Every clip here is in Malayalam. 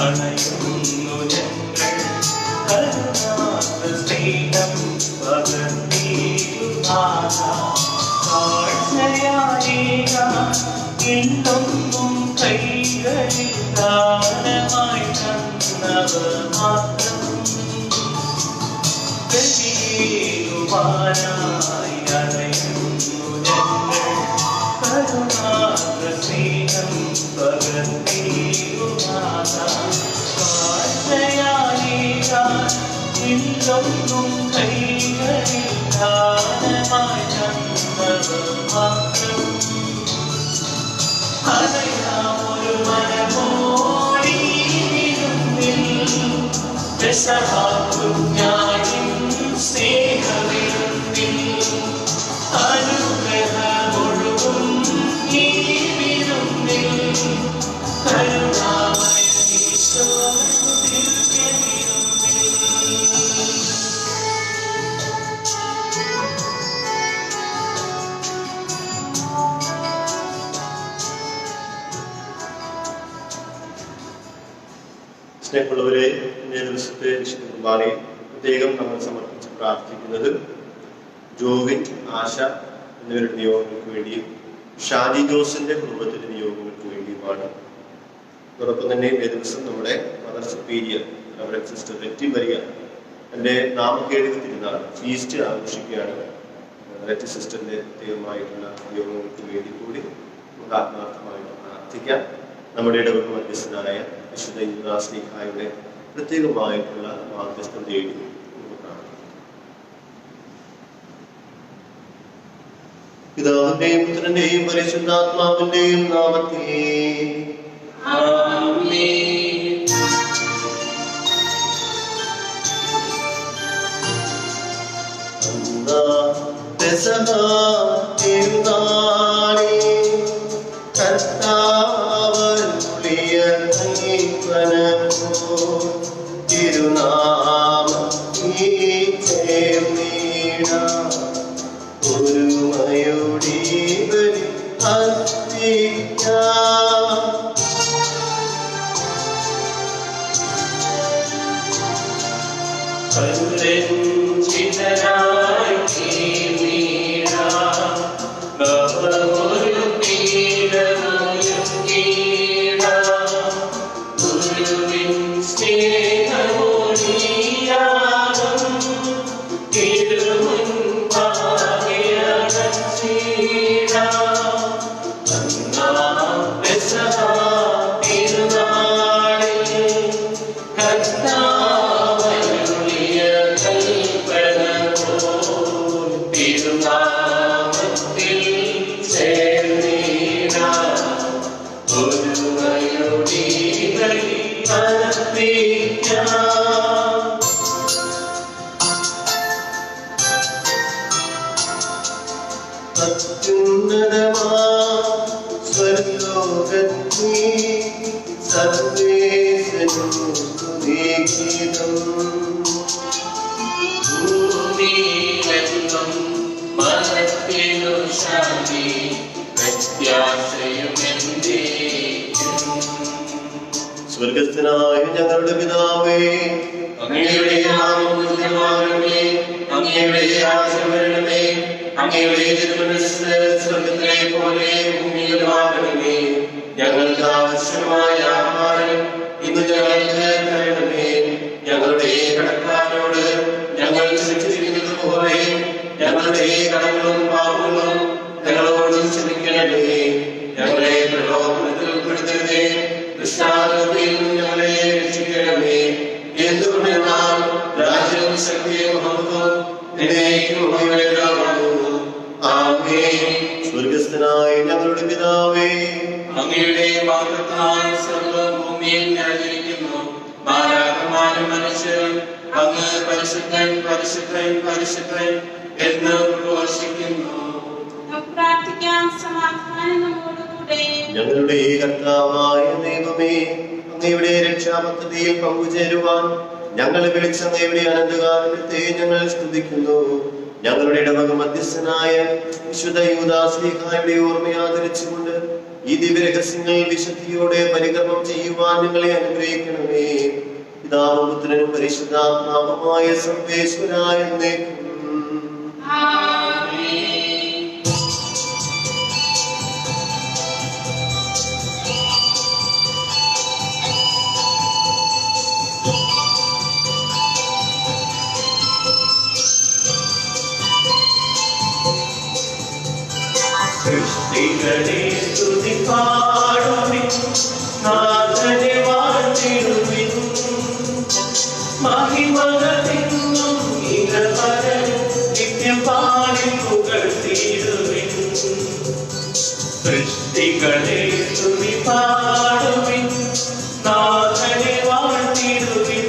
അണയുന്നു ഞങ്ങൾ കരുണാർദ്ര സ്നേഹം കാഴ്ചയായേകാൻ ഇന്നൊന്നും കൈകളിൽ ദാനമായി തന്നവർ മാത്രം ബലിയേകുവാനായി അണയുന്നു ഞങ്ങൾ കരുണാർദ്ര സ്നേഹം കാഴ്ചയായേകാൻ ഇന്നൊന്നും കൈകളിൽ ദാനമായി തന്നവർ മാത്രം അലയാമൊരു മനമോടി രസമാക്കും ഞാനിൻ സ്നേഹവിരുന്നിൽ അനുഗ്രഹമൊഴുകും ഈ വിരുന്നിൽ കരുണാമയ സ്നേഹമുള്ളവരെ, ഇന്നേ ദിവസത്തെ വിശുദ്ധ കുർബാനയിൽ പ്രത്യേകം നമ്മൾ സമർപ്പിച്ച് പ്രാർത്ഥിക്കുന്നത് ജോവിൻ, ആശ എന്നിവരുടെ നിയോഗങ്ങൾക്ക് വേണ്ടിയും ഷാജി ജോസിന്റെ കുടുംബത്തിന്റെ നിയോഗങ്ങൾക്ക് വേണ്ടിയുമാണ്. അതോടൊപ്പം തന്നെ ഇന്നേ ദിവസം നമ്മുടെ mother superior reverend sister Retty Maria എൻ്റെ നാമക്കേടുക തിരുനാൾ ഫീസ്റ്റ് ആഘോഷിക്കുകയാണ്. റെറ്റി സിസ്റ്ററിന്റെ പ്രത്യേകമായിട്ടുള്ള നിയോഗങ്ങൾക്ക് വേണ്ടി കൂടി നമുക്ക് ആത്മാർത്ഥമായിട്ട് പ്രാർത്ഥിക്കാം. നമ്മുടെ ഇടവക മധ്യസ്ഥനായ വിശുദ്ധ യൂദാശ്ലീഹായുടെ പ്രത്യേകമായിട്ടുള്ള മാർഗസ്ഥം തേടി നമുക്ക് പ്രാർത്ഥിക്കാം. പിതാവിന്റെയും പുത്രന്റെയും പരിശുദ്ധാത്മാവിന്റെയും നാമത്തിൽ ആമേൻ. പെസഹ തിരുനാളിൽ കർത്താവരുളിയ ഒരുമയോടി സ്വർഗസ്ഥനായ ഞങ്ങളുടെ പിതാവേ, അങ്ങയുടെ നാമം പൂജിതമാകണമേ, അങ്ങയുടെ രാജ്യം വരണമേ, അങ്ങയുടെ തിരുമനസ്സ് സ്വർഗത്തിലെ പോലെ ഭൂമിയിലുമാകണമേ. ഞങ്ങൾക്ക് ആവശ്യമായ ആഹാരം ഇന്ന് ഞങ്ങൾക്ക് തരണമേ. ഞങ്ങളുടെ കടക്കാരോട് ഞങ്ങൾ ക്ഷമിച്ചിരിക്കുന്നത് പോലെ ഞങ്ങളുടെ കടങ്ങളും പാപങ്ങളും ഞങ്ങളോട് ക്ഷമിക്കണമേ. ഞങ്ങളെ പ്രലോഭനത്തിൽ ഉൾപ്പെടുത്തരുതേ, ദുഷ്ടാരൂപിയിൽ ഞങ്ങളെ രക്ഷിക്കണമേ. എന്തുകൊണ്ടെന്നാൽ രാജ്യവും ശക്തിയും മഹത്വവും എന്നേക്കും അങ്ങയുടേതാകുന്നു. ആമേൻ. സ്വർഗസ്ഥനായ ഞങ്ങളുടെ പിതാവേ, അങ്ങയുടെ വാഗ്ദത്തമായ സർവ്വവും ഭൂമിയിൽ നിറഞ്ഞിരിക്കുന്നു. മാലാഖമാരും മനുഷ്യരും അങ്ങ് പരിശുദ്ധൻ പരിശുദ്ധൻ പരിശുദ്ധൻ എന്ന് ഘോഷിക്കുന്നു. ഞങ്ങളുടെ കർത്താവായ ദൈവമേ, അങ്ങയുടെ രക്ഷാപദ്ധതിയിൽ പങ്കുചേരുവാൻ ഞങ്ങളെ വിളിച്ച അങ്ങയുടെ അനന്തകാരുണ്യത്തെ ഞങ്ങൾ സ്തുതിക്കുന്നു. ഞങ്ങളുടെ ഇടവക മധ്യസ്ഥനായ വിശുദ്ധ യൂദാശ്ലീഹായുടെ ഓർമ്മ ആദരിച്ചുകൊണ്ട് ഈ ദിവ്യരഹസ്യങ്ങൾ വിശുദ്ധിയോടെ പരികർമ്മം ചെയ്യുവാൻ ഞങ്ങളെ അനുഗ്രഹിക്കണമേ. പിതാവും പുത്രനും പരിശുദ്ധാത്മാവുമായ സർവേശ്വരായ എന്നേക്കും. സൃഷ്ടികളെ സ്തുതിപ്പാടുവിൻ, നാഥനെ വാഴ്ത്തിടുവിൻ. മഹിമകളെന്നും ഇഹപരനും നിത്യം പാടി പുകഴ്ത്തിടുവിൻ. സൃഷ്ടികളെ സ്തുതിപ്പാടുവിൻ, നാഥനെ വാഴ്ത്തിടുവിൻ.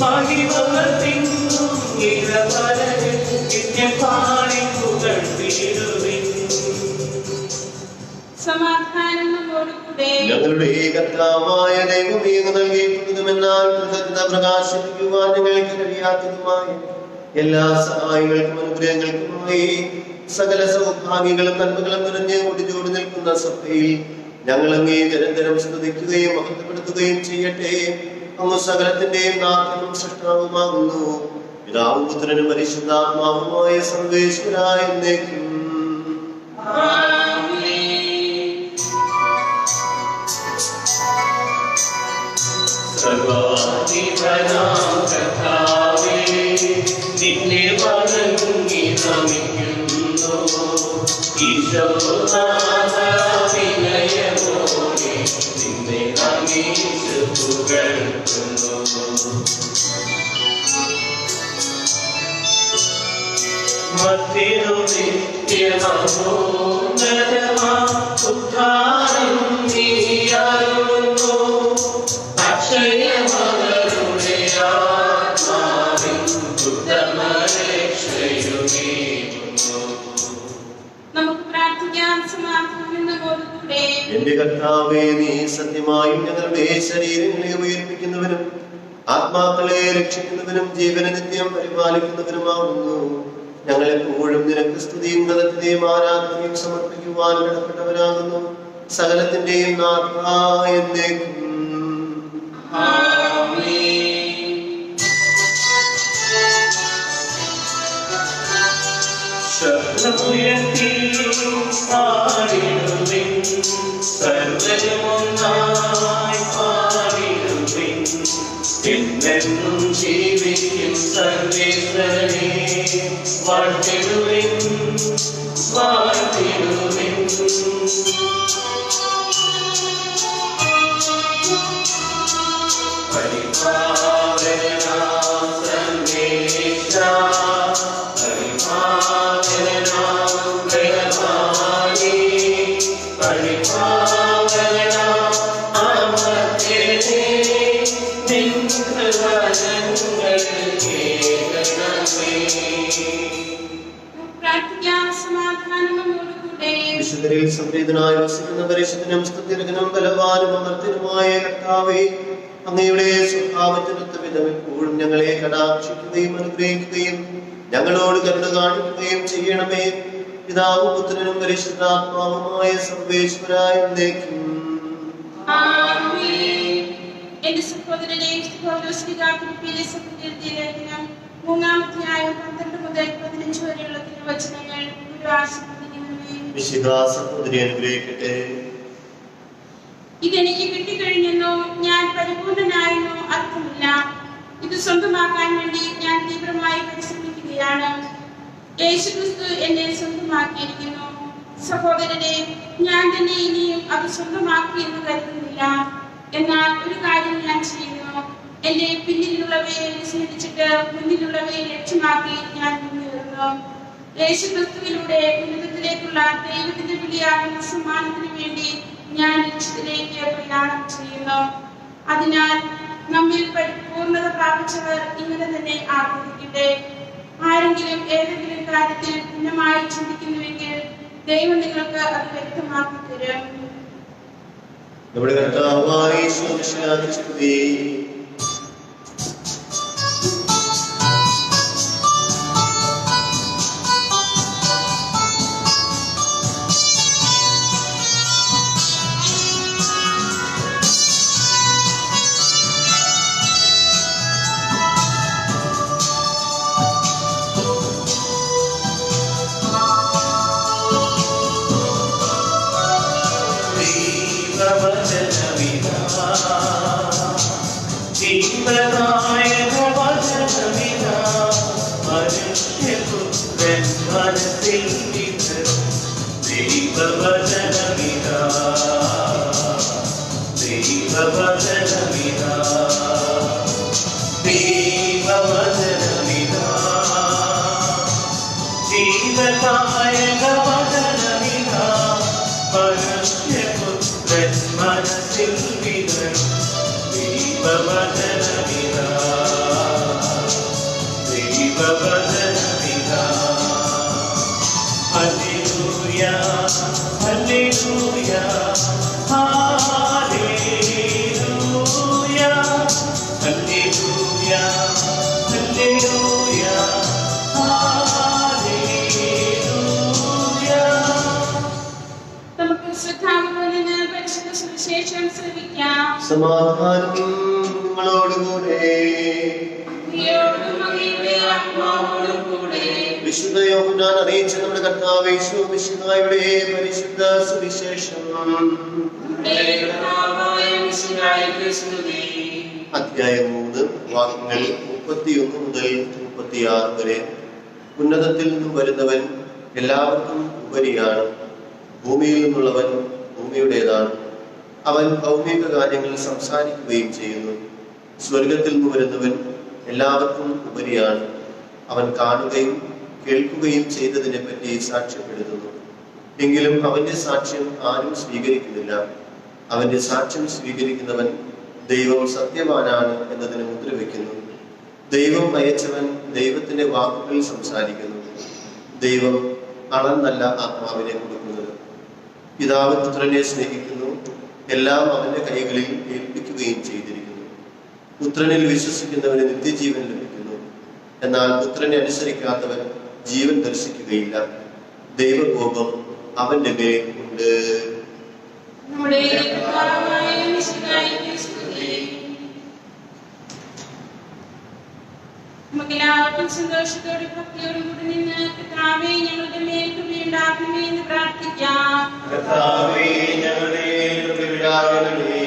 മഹിമകളെന്നും ഇഹപരനും നിത്യം പാടി പുകഴ്ത്തിടുവിൻ. സമാധാനം നമ്മോടുകൂടെ. ഞങ്ങളുടെ കർത്താവായ ദൈവമേ, അങ്ങ് നൽകിയിട്ടുള്ളതുമെന്നാൽ കൃതജ്ഞത പ്രകാശിപ്പിക്കുവാൻ ഞങ്ങൾക്ക് കഴിയാത്തതുമായ എല്ലാ സഹായങ്ങൾക്കും അനുഗ്രഹങ്ങൾക്കുമായി സകല സൗഭാഗ്യങ്ങളും നന്മകളും നിറഞ്ഞ് ഒടിച്ചോടി നിൽക്കുന്ന സഭയിൽ ഞങ്ങൾ അങ്ങേ നിരന്തരം സ്തുതിക്കുകയും മഹത്വപ്പെടുത്തുകയും ചെയ്യട്ടെ. അങ്ങ് സകലത്തിന്റെയും നാഥനും സൃഷ്ടാവുമാകുന്നു. പിതാവും പുത്രനും പരിശുദ്ധാത്മാവുമായ സർവേശ്വരായ എന്നേക്കും. സർവാധിപനാം കർത്താവേ, നിന്നെ വണങ്ങി നമിക്കുന്നു. ഈശോനാഥവിനയമോടെ നിന്നെ നമിച്ചു പുകഴ്ത്തുന്നു. മത്തിനു നിത്യമഹോന്നതമാ ഉദ്ധാരം നീയാകുന്നു. അക്ഷയമകളുടെ ആത്മാവിൻ ഉത്തമരക്ഷയുമേകുന്നു. നമുക്ക് പ്രാർത്ഥിക്കാം. സമാധാനം നമ്മോടുകൂടെ. എന്റെ കർത്താവേ, നീ സത്യമായും ഞങ്ങളുടെ ശരീരങ്ങളെ ഉയർപ്പിക്കുന്നവനും ആത്മാക്കളെ രക്ഷിക്കുന്നവനും ജീവനെ നിത്യം പരിപാലിക്കുന്നവനുമാകുന്നു. ഞങ്ങളെപ്പോഴും നിനക്ക് സ്തുതിയും കഥത്തിനെയും ആരാധനയും സമർപ്പിക്കുവാൻ കടപ്പെട്ടവരാകുന്നു. സകലത്തിന്റെയും നാഥായ എന്നേക്കും. ശബ്ദമുയർത്തി പാടിടുവിൻ, സർവ്വരുമൊന്നായി പാടിടുവിൻ. എന്നെന്നും ജീവിക്കും സർവേശ്വരനെ വാഴ്ത്തിടുവിൻ, വാഴ്ത്തിടുവിൻ. പരിപാലനാം സർവേശ്വരാ, പരിപാലനാം ദയാവാനേ, പരിപാലനാം അമർത്യനേ, നിൻ കൃപകൾ കേൾക്കണമേ. പ്രാർത്ഥിക്കാം. സമാധാനം നമ്മോടുകൂടെ. വിശുദ്ധരിൽ സംപ്രീതനായി വസിക്കുന്ന പരിശുദ്ധനും സ്തുത്യർഹനും ബലവാനും അമർത്യനുമായ കർത്താവേ, അങ്ങയുടെ സ്വഭാവത്തിനൊത്ത വിധം എപ്പോഴും ഞങ്ങളെ കടാക്ഷിക്കുകയും അനുഗ്രഹിക്കുകയും ഞങ്ങളോട് കരുണ കാണിക്കുകയും ചെയ്യണമേ. പിതാവും പുത്രനും പരിശുദ്ധാത്മാവുമായ സർവേശ്വരായ എന്നേക്കും. എന്റെ സഹോദരനെ, പൗലോസ്ലിഹായുടെ സഭയ്ക്കെഴുതിയ ലേഖനം 3-ാം അധ്യായം 12 മുതൽ 15 വരെയുള്ള തിരുവചനങ്ങൾ ഒരു ആശീർവദിക്കണമേ. മിശിഹാ സഹോദരി അനുഗ്രഹിക്കട്ടെ. ഇതെനിക്ക് കിട്ടിക്കഴിഞ്ഞെന്നോ ഞാൻ പരിപൂർണനായെന്നോ അർത്ഥമില്ല. ഇത് സ്വന്തമാക്കാൻ വേണ്ടി ഞാൻ തീവ്രമായി പരിശ്രമിക്കുകയാണ്. യേശുക്രിസ്തു എന്നെ സ്വന്തമാക്കിയിരിക്കുന്നു. സഹോദരനെ, ഞാൻ തന്നെ ഇനിയും അത് സ്വന്തമാക്കി എന്ന് കരുതുന്നില്ല. എന്നാൽ ഒരു കാര്യം ഞാൻ ചെയ്യുന്നു. എന്റെ പിന്നിലുള്ളവയെ വിസ്മരിച്ചിട്ട് മുന്നിലുള്ളവയെ ലക്ഷ്യമാക്കി ഞാൻ മുന്നേറുന്നു. യേശുക്രിസ്തുവിലൂടെ ഉന്നതത്തിലേക്കുള്ള ദൈവത്തിന്റെ വിളിയാകുന്ന സമ്മാനത്തിന് വേണ്ടി ഞാൻ ലക്ഷ്യത്തിലേക്ക് പ്രയാണം ചെയ്യുന്നു. അതിനാൽ നമ്മിൽ പൂർണ്ണത പ്രാപിച്ചവർ ഇങ്ങനെ തന്നെ ആഗ്രഹിക്കട്ടെ. ആരെങ്കിലും ഏതെങ്കിലും കാര്യത്തിൽ ഭിന്നമായി ചിന്തിക്കുന്നുവെങ്കിൽ ദൈവം നിങ്ങൾക്ക് അത് വ്യക്തമാക്കി തരും. നമ്മുടെ കർത്താവായ യേശു മിശിഹായ്ക്ക് സ്തുതി. ജീവനായക വചനമിതാ മനുഷ്യപുത്രൻ മനസ്സിൽ വിതറും ദൈവവചനമിതാ ദൈവവചനമിതാ ദൈവവചനമിതാ ജീവനായക വചനമിതാ മനുഷ്യപുത്രൻ മനസ്സിൽ വിതറും ദൈവവചനമിതാ ദൈവവചനമിതാ hallelujah hallelujah hallelujah hallelujah hallelujah hallelujah. നമുക്ക് ശ്രദ്ധാപൂർവ്വം പരിശുദ്ധ സുവിശേഷം ശ്രവിക്കാം. സമാധാനം നിങ്ങളോടുകൂടെ. അങ്ങയോടും അങ്ങയുടെ ആത്മാവോടും കൂടെ. വിശുദ്ധ യോഹന്നാൻ അറിയിച്ച നമ്മുടെ കർത്താവ് യേശു മിശിഹായുടെ പരിശുദ്ധ സുവിശേഷം. അധ്യായം 3 വാക്യങ്ങൾ 31 മുതൽ 36 വരെ. ഉന്നതത്തിൽ നിന്നും വരുന്നവൻ എല്ലാവർക്കും ഉപരിയാണ്. ഭൂമിയിൽ നിന്നുള്ളവൻ ഭൂമിയുടേതാണ്. അവൻ ഭൗമിക കാര്യങ്ങൾ സംസാരിക്കുകയും ചെയ്യുന്നു. സ്വർഗത്തിൽ നിന്ന് വരുന്നവൻ എല്ലാവർക്കും ഉപരിയാണ്. അവൻ കാണുകയും കേൾക്കുകയും ചെയ്തതിനെ പറ്റി സാക്ഷ്യപ്പെടുത്തുന്നു. എങ്കിലും അവന്റെ സാക്ഷ്യം ആരും സ്വീകരിക്കുന്നില്ല. അവന്റെ സാക്ഷ്യം സ്വീകരിക്കുന്നവൻ ദൈവം സത്യവാനാണ് എന്നതിന് മുദ്രവെക്കുന്നു. ദൈവം അയച്ചവൻ ദൈവത്തിന്റെ വാക്കുകൾ സംസാരിക്കുന്നു. ദൈവം അളന്നല്ല ആത്മാവിനെ കൊടുക്കുന്നത്. പിതാവ് പുത്രനെ സ്നേഹിക്കുന്നു. എല്ലാം അവന്റെ കൈകളിൽ ഏൽപ്പിക്കുകയും ചെയ്തിരിക്കുന്നു. പുത്രനിൽ വിശ്വസിക്കുന്നവന് നിത്യജീവൻ ലഭിക്കുന്നു. എന്നാൽ പുത്രനെ അനുസരിക്കാത്തവൻ ജീവൻ ദർശിക്കുകയില്ല. ദൈവകോപം അവന്റെ മേൽ ഉണ്ട്. നമ്മുടെ കർത്താവായ മിശിഹായ്ക്ക് സ്തുതി. നമുക്കെല്ലാവർക്കും സന്തോഷത്തോടെ ഭക്തിയോടും കൂടി നിന്ന് കർത്താവേ ഞങ്ങളുടെ മേൽ കൃപയുണ്ടാകണമേ എന്ന് പ്രാർത്ഥിക്കാം. കർത്താവേ ഞങ്ങളുടെ മേൽ കൃപയുണ്ടാകണമേ.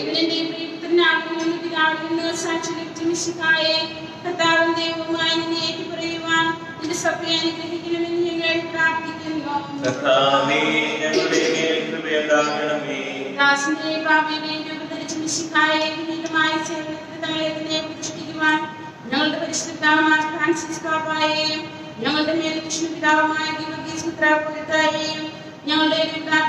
ഇതിന്റെ പ്രിയപുത്രനാകുന്ന പിതാവിൽ നിന്ന് സാക്ഷി ലഭിച്ച മിശിഹായെ കർത്താവും ദൈവവുമായി നിന്നെ ഏറ്റുപറയുവാൻ നിന്റെ സഭയെ അനുഗ്രഹിക്കണമെന്ന് ഞങ്ങൾ പ്രാർത്ഥിക്കുന്നു. കർത്താവേ ഞങ്ങളുടെ മേൽ കൃപയുണ്ടാകണമേ. ദാസന്റെ പാപിയെ രൂപധരിച്ച മിശിഹായെ വിനീതമായ സേവനത്തിൽ തങ്ങളെ തന്നെ പ്രതിഷ്ഠിക്കുവാൻ ഞങ്ങളുടെ പരിശുദ്ധ പിതാവായ ഫ്രാൻസിസ് പാപ്പായെയും ഞങ്ങളുടെ മേലകൃഷ്ണ പിതാവുമായ ഗീവർഗീസ് മെത്രാപ്പൊലീത്തായെയും ഞങ്ങളുടെ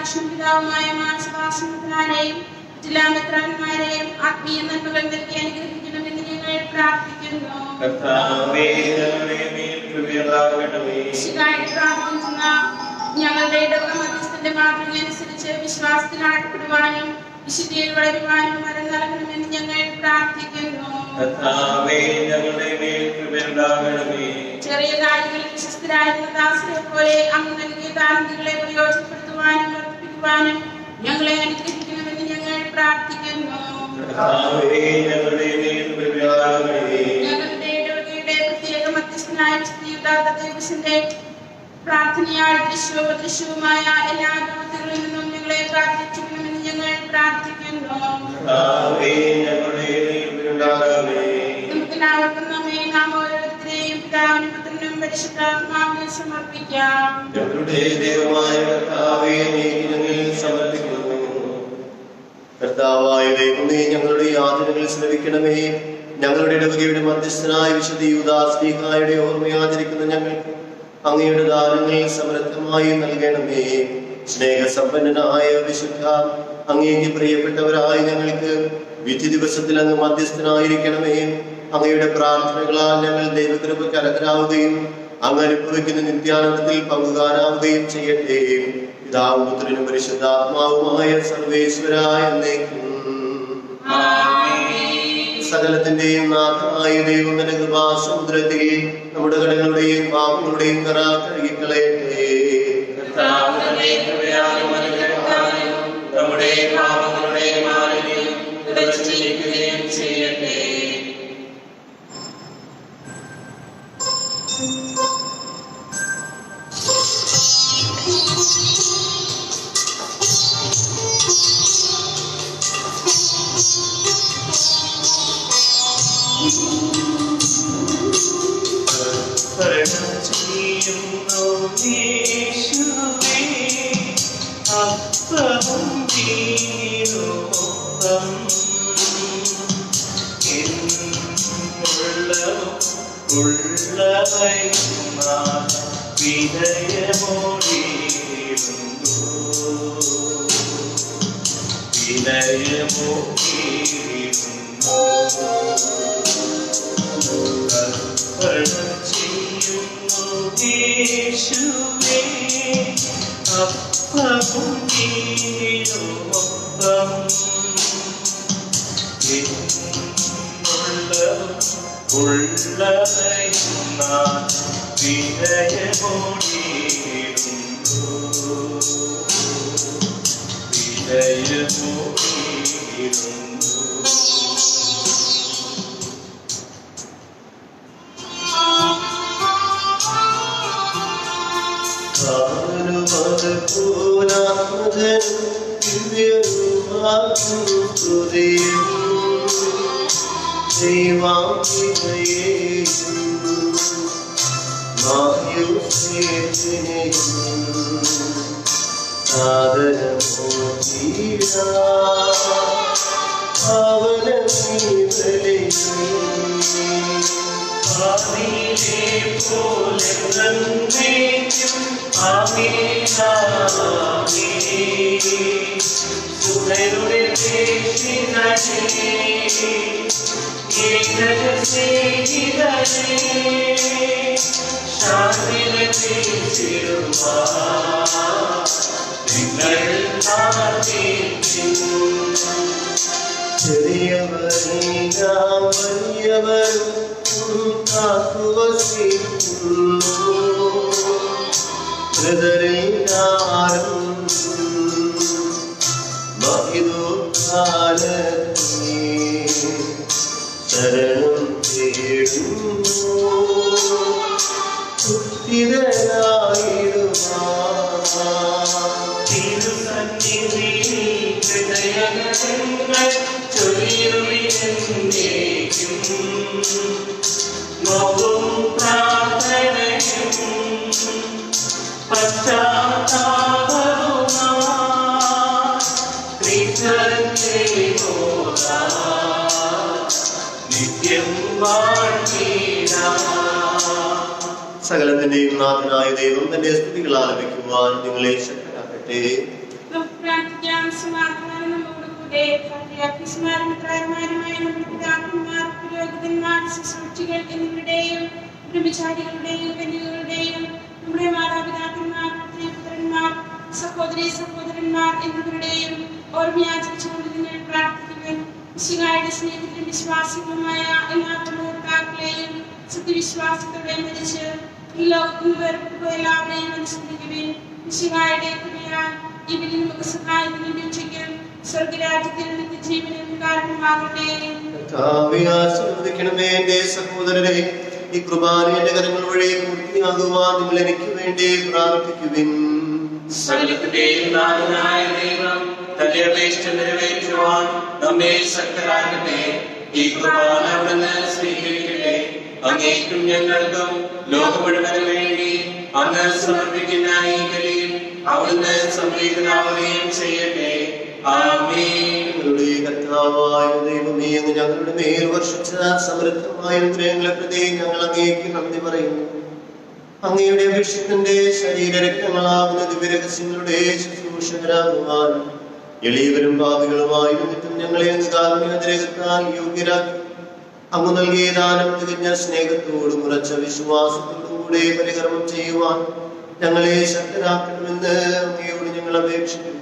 കൃഷ്ണ പിതാവുമായ മാനസവാസനത്തിനാരെയും ജില്ലാ മെത്രാന്മാരെയും ആത്മീയ നന്മകൾ നൽകി അനുഗ്രഹിക്കണമെന്ന് ഞങ്ങൾ പ്രാർത്ഥിക്കുന്നു. കർത്താവേ ഞങ്ങളുടെ മേൽ കൃപയുണ്ടാകണമേ. മിശിഹായുടെ പ്രാർത്ഥിക്കുന്ന ഞങ്ങളുടെ ഇടവക മധ്യസ്ഥന്റെ മാതൃക അനുസരിച്ച് വിശ്വാസത്തിൽ ആഴപ്പെടുവാനും വിശുദ്ധിയിൽ വളരുവാനും വരം നൽകണമെന്ന് ഞങ്ങൾ പ്രാർത്ഥിക്കുന്നു. കർത്താവേ ഞങ്ങളുടെ മേൽ കൃപയുണ്ടാകണമേ. ചെറിയ കാര്യങ്ങളിൽ വിശ്വസ്തരായിരുന്ന ദാസരെ പോലെ അങ്ങ് നൽകിയ താരങ്ങളെ പ്രയോജനപ്പെടുത്തുവാനും വർദ്ധിപ്പിക്കുവാനും ഞങ്ങളെ അനുഗ്രഹിക്കണമെന്ന് ഞങ്ങൾ പ്രാർത്ഥിക്കുന്നു. കർത്താവേ ഞങ്ങളുടെ മേൽ കൃപയുണ്ടാകണമേ. ഞങ്ങളുടെ ഇടവകയുടെ പ്രത്യേക മധ്യസ്ഥനായ വിശുദ്ധ പ്രാർത്ഥനയാൽ ദൃശ്യവും അദൃശ്യവുമായ എല്ലാ പ്രവൃത്തികളിൽ നിന്നും ഞങ്ങളെ പ്രാർത്ഥിക്കണമെന്ന് ഞങ്ങൾ പ്രാർത്ഥിക്കുന്നു. കർത്താവേ ഞങ്ങളുടെ മേൽ കൃപയുണ്ടാകണമേ. നമുക്കെല്ലാവർക്കും നമ്മെ നാം ഓരോരുത്തരെയും പിതാവിനും പുത്രനും പരിശുദ്ധാത്മാവിനെ സമർപ്പിക്കാം. ഞങ്ങളുടെ ദൈവമായ കർത്താവേ, നീ ഞങ്ങളിൽ സമർപ്പിക്കുന്നു. കർത്താവായ ദൈവമേ, ഞങ്ങളുടെ യാതനകൾ ശ്രവിക്കണമേ. ഞങ്ങളുടെ ഇടവകയുടെ മധ്യസ്ഥനായ വിശുദ്ധ യൂദാസ്ലീഹായുടെ ഓർമ്മയാചരിക്കുന്ന ഞങ്ങൾക്ക് അങ്ങയുടെ ദാനങ്ങൾ സമൃദ്ധമായി നൽകണമേ. സ്നേഹസമ്പന്നനായ വിശുദ്ധ, അങ്ങേക്ക് പ്രിയപ്പെട്ടവരായ ഞങ്ങൾക്ക് വിധി ദിവസത്തിൽ അങ്ങ് മധ്യസ്ഥനായിരിക്കണമേ. അങ്ങയുടെ പ്രാർത്ഥനകളാൽ ഞങ്ങൾ ദൈവകൃപയ്ക്ക് അർഹരാവുകയും അങ്ങ് അനുഭവിക്കുന്ന നിത്യാനന്ദത്തിൽ പങ്കുകാരാവുകയും ചെയ്യട്ടെ. പിതാവും പുത്രനും പരിശുദ്ധാത്മാവുമായ സർവേശ്വരായ എന്നേക്കും. സകലത്തിന്റെയും നാഥമായ ദൈവത്തിന്റെ കൃപാസമുദ്രത്തിൽ നമ്മുടെ കടങ്ങളുടെയും പാപങ്ങളുടെയും കറ കഴുകിക്കളയട്ടെ. നമ്മുടെ പാപങ്ങളുടെ മാലിന്യം തുടച്ചുനീക്കുകയും ചെയ്യട്ടെ. ചെയ്യുന്നു യേശുവേ അപ്പവും വീണുമൊപ്പം ഉള്ളവൈമാർ വിനയമോടിയിരുന്നു ചെയ്യുന്നു യേശുവേ അപ്പവും വീണുമൊപ്പം ഉള്ളവൈമാർ വിനയമോടിയിരുന്നു സകലത്തിന്റെയും നാഥനായ ദൈവം തന്റെ സ്തുതികൾ ആലപിക്കുവാൻ നിങ്ങളെ ശക്തരാക്കട്ടെ. നമ്മുടെ മാതാപിതാക്കന്മാർ, പുത്രന്മാർ, സഹോദരി സഹോദരന്മാർ എന്നിവരുടെയും ഓർമ്മയാചരിച്ചുകൊണ്ട് നിങ്ങൾ പ്രാർത്ഥിക്കുവാൻ മിശിഹായുടെ സ്നേഹത്തിലും വിശ്വാസികളുമായ എല്ലാ പ്രമുഖാക്കളെയും സത്യവിശ്വാസത്തോടെ മരിച്ച് ഈ ലോകത്തിൽ വേർപെട്ടു എല്ലാവരെയും അനുസ്മരിക്കുവാൻ മിശിഹായുടെ കൃപയാൽ ഇവരിൽ നമുക്ക് സഹായത്തിനും രക്ഷയ്ക്കും സ്വർഗരാജ്യത്തിൽ നിത്യജീവനും കാരണമാകട്ടെ. ആശീർവദിക്കണമേ എന്റെ സഹോദരരെ, ഈ കുർബാന എന്റെ കരങ്ങൾ വഴി പൂർത്തിയാകുവാൻ നിങ്ങൾ എനിക്ക് വേണ്ടി പ്രാർത്ഥിക്കുവിൻ. സകലത്തിന്റെയും നാഥനായ ദൈവം തന്റെ അപേക്ഷ നിറവേറ്റുവാൻ നമ്മെ ശക്തരാക്കട്ടെ. ഈ കുർബാന അവിടുന്ന് സ്വീകരിക്കട്ടെ. അങ്ങേക്കും ഞങ്ങൾക്കും ലോകം മുഴുവനും വേണ്ടി അങ്ങ് സമർപ്പിക്കുന്ന ഈ ബലിയിൽ അവിടുന്ന് സംപ്രീതനാവുകയും ചെയ്യട്ടെ. ആമേൻ. ഞങ്ങളുടെ കർത്താവായ ദൈവമേ, അങ്ങ് ഞങ്ങളുടെ മേൽ വർഷിച്ച സമൃദ്ധമായ അനുഗ്രഹങ്ങളെ പ്രതി ഞങ്ങൾ അങ്ങേക്ക് നന്ദി പറയുന്നു. അങ്ങയുടെ അഭിഷേകത്തിന്റെ ശരീരരക്തങ്ങളാകുന്ന ദിവ്യരഹസ്യങ്ങളുടെ ശുശ്രൂഷകരാകുവാൻ എളിയവരും പാപികളുമായിരുന്നിട്ടും ഞങ്ങളെ അങ്ങ് കാരുണ്യത്തിലേക്കാൽ യോഗ്യരാക്കി. അങ്ങ് നൽകിയ ദാനം തികഞ്ഞ സ്നേഹത്തോടും ഉറച്ച വിശ്വാസത്തോടുകൂടെ പരികർമ്മം ചെയ്യുവാൻ ഞങ്ങളെ ശക്തരാക്കണമെന്ന് അങ്ങയോട് ഞങ്ങൾ അപേക്ഷിക്കുന്നു.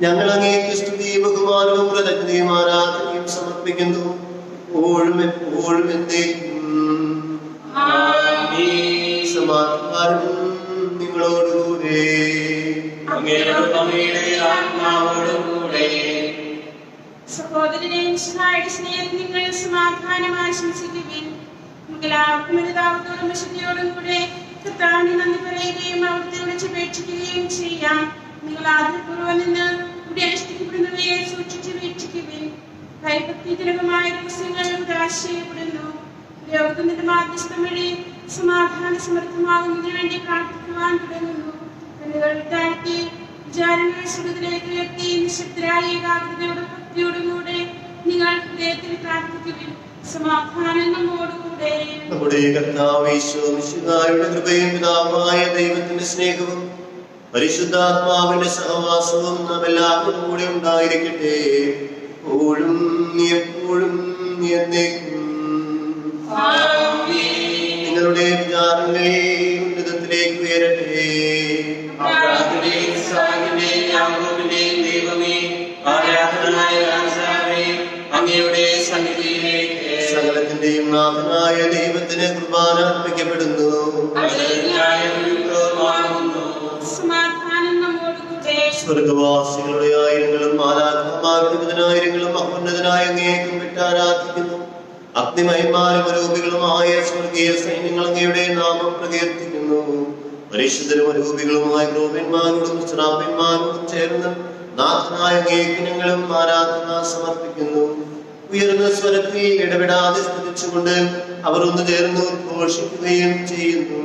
ഞങ്ങൾ അങ്ങേക്ക് സ്തുതി, ബഹുമാനവും കൃതജ്ഞതയും ആരാധനയും സമർപ്പിക്കുന്നു. എപ്പോഴും എപ്പോഴും എന്നേക്കും. സമാധാനം നിങ്ങളോടുകൂടെ. സഹോദരനെ, മിശിഹായുടെ സ്നേഹത്തിൽ നിങ്ങൾ സമാധാനം ആശംസിക്കുവിൻ. എല്ലാവർക്കും അനുതാപത്തോടും വിശുദ്ധിയോടും കൂടെ കർത്താവിനെ നന്ദി പറയുകയും അവിടുത്തെ വിളിച്ചപേക്ഷിക്കുകയും ചെയ്യാം. നിങ്ങൾ ആദരപൂർവ്വം നിന്ന് ഇവിടെ അനുഷ്ഠിക്കപ്പെടുന്നവയെ സൂക്ഷിച്ച് വീക്ഷിക്കുവിൻ. ഭയഭക്തിജനകമായ രഹസ്യങ്ങൾ ആശയപ്പെടുന്നു. ലോകത്തിന്റെ മാധ്യസ്ഥം വഴി സമാധാന സമൃദ്ധമാകുന്നതിന് വേണ്ടി പ്രാർത്ഥിക്കുവാൻ തുടങ്ങുന്നു. കണ്ണുകൾ താഴ്ത്തി വിചാരങ്ങൾ സുഖത്തിലേക്ക് ഉയർത്തി നിശബ്ദരായ ഏകാഗ്രതയോടും ഭക്തിയോടും കൂടെ നിങ്ങൾ ഹൃദയത്തിൽ പ്രാർത്ഥിക്കുവിൻ. സമാധാനം നമ്മോടുകൂടെ. നമ്മുടെ കർത്താവ് യേശു മിശിഹായുടെ കൃപയും പിതാവായ ദൈവത്തിന്റെ സ്നേഹവും പരിശുദ്ധാത്മാവിന്റെ സഹവാസവും നാം എല്ലാവരും കൂടെ ഉണ്ടായിരിക്കട്ടെ, എപ്പോഴും എപ്പോഴും എന്നേക്കും. നിങ്ങളുടെ വിചാരങ്ങൾ ഉന്നതത്തിലേക്ക് ഉയരട്ടെ. സകലത്തിന്റെയും നാഥനായ ദൈവത്തിന് കുർബാന അർപ്പിക്കപ്പെടുന്നു. സ്വർഗവാസികളുടെ ആയിരങ്ങളും മാലാഖമാരുടെ പതിനായിരങ്ങളും മഹോന്നതനായ അങ്ങേക്കും വിട്ട് ആരാധിക്കുന്നു. അഗ്നിമയന്മാരും അരൂപികളുമായ സ്വർഗീയ സൈന്യങ്ങൾ അങ്ങയുടെ നാമം പ്രകീർത്തിക്കുന്നു. പരിശുദ്ധരും അരൂപികളുമായ ക്രോവന്മാരോടും ശ്രാപ്യന്മാരോടും ചേർന്ന് നാഥനായ അങ്ങേക്ക് ഞങ്ങളും ആരാധന സമർപ്പിക്കുന്നു. ഉയർന്ന സ്വരത്തിൽ ഇടപെടാതെ സ്തുതിച്ചുകൊണ്ട് അവർ ഒന്ന് ചേർന്ന് ഉദ്ഘോഷിക്കുകയും ചെയ്യുന്നു.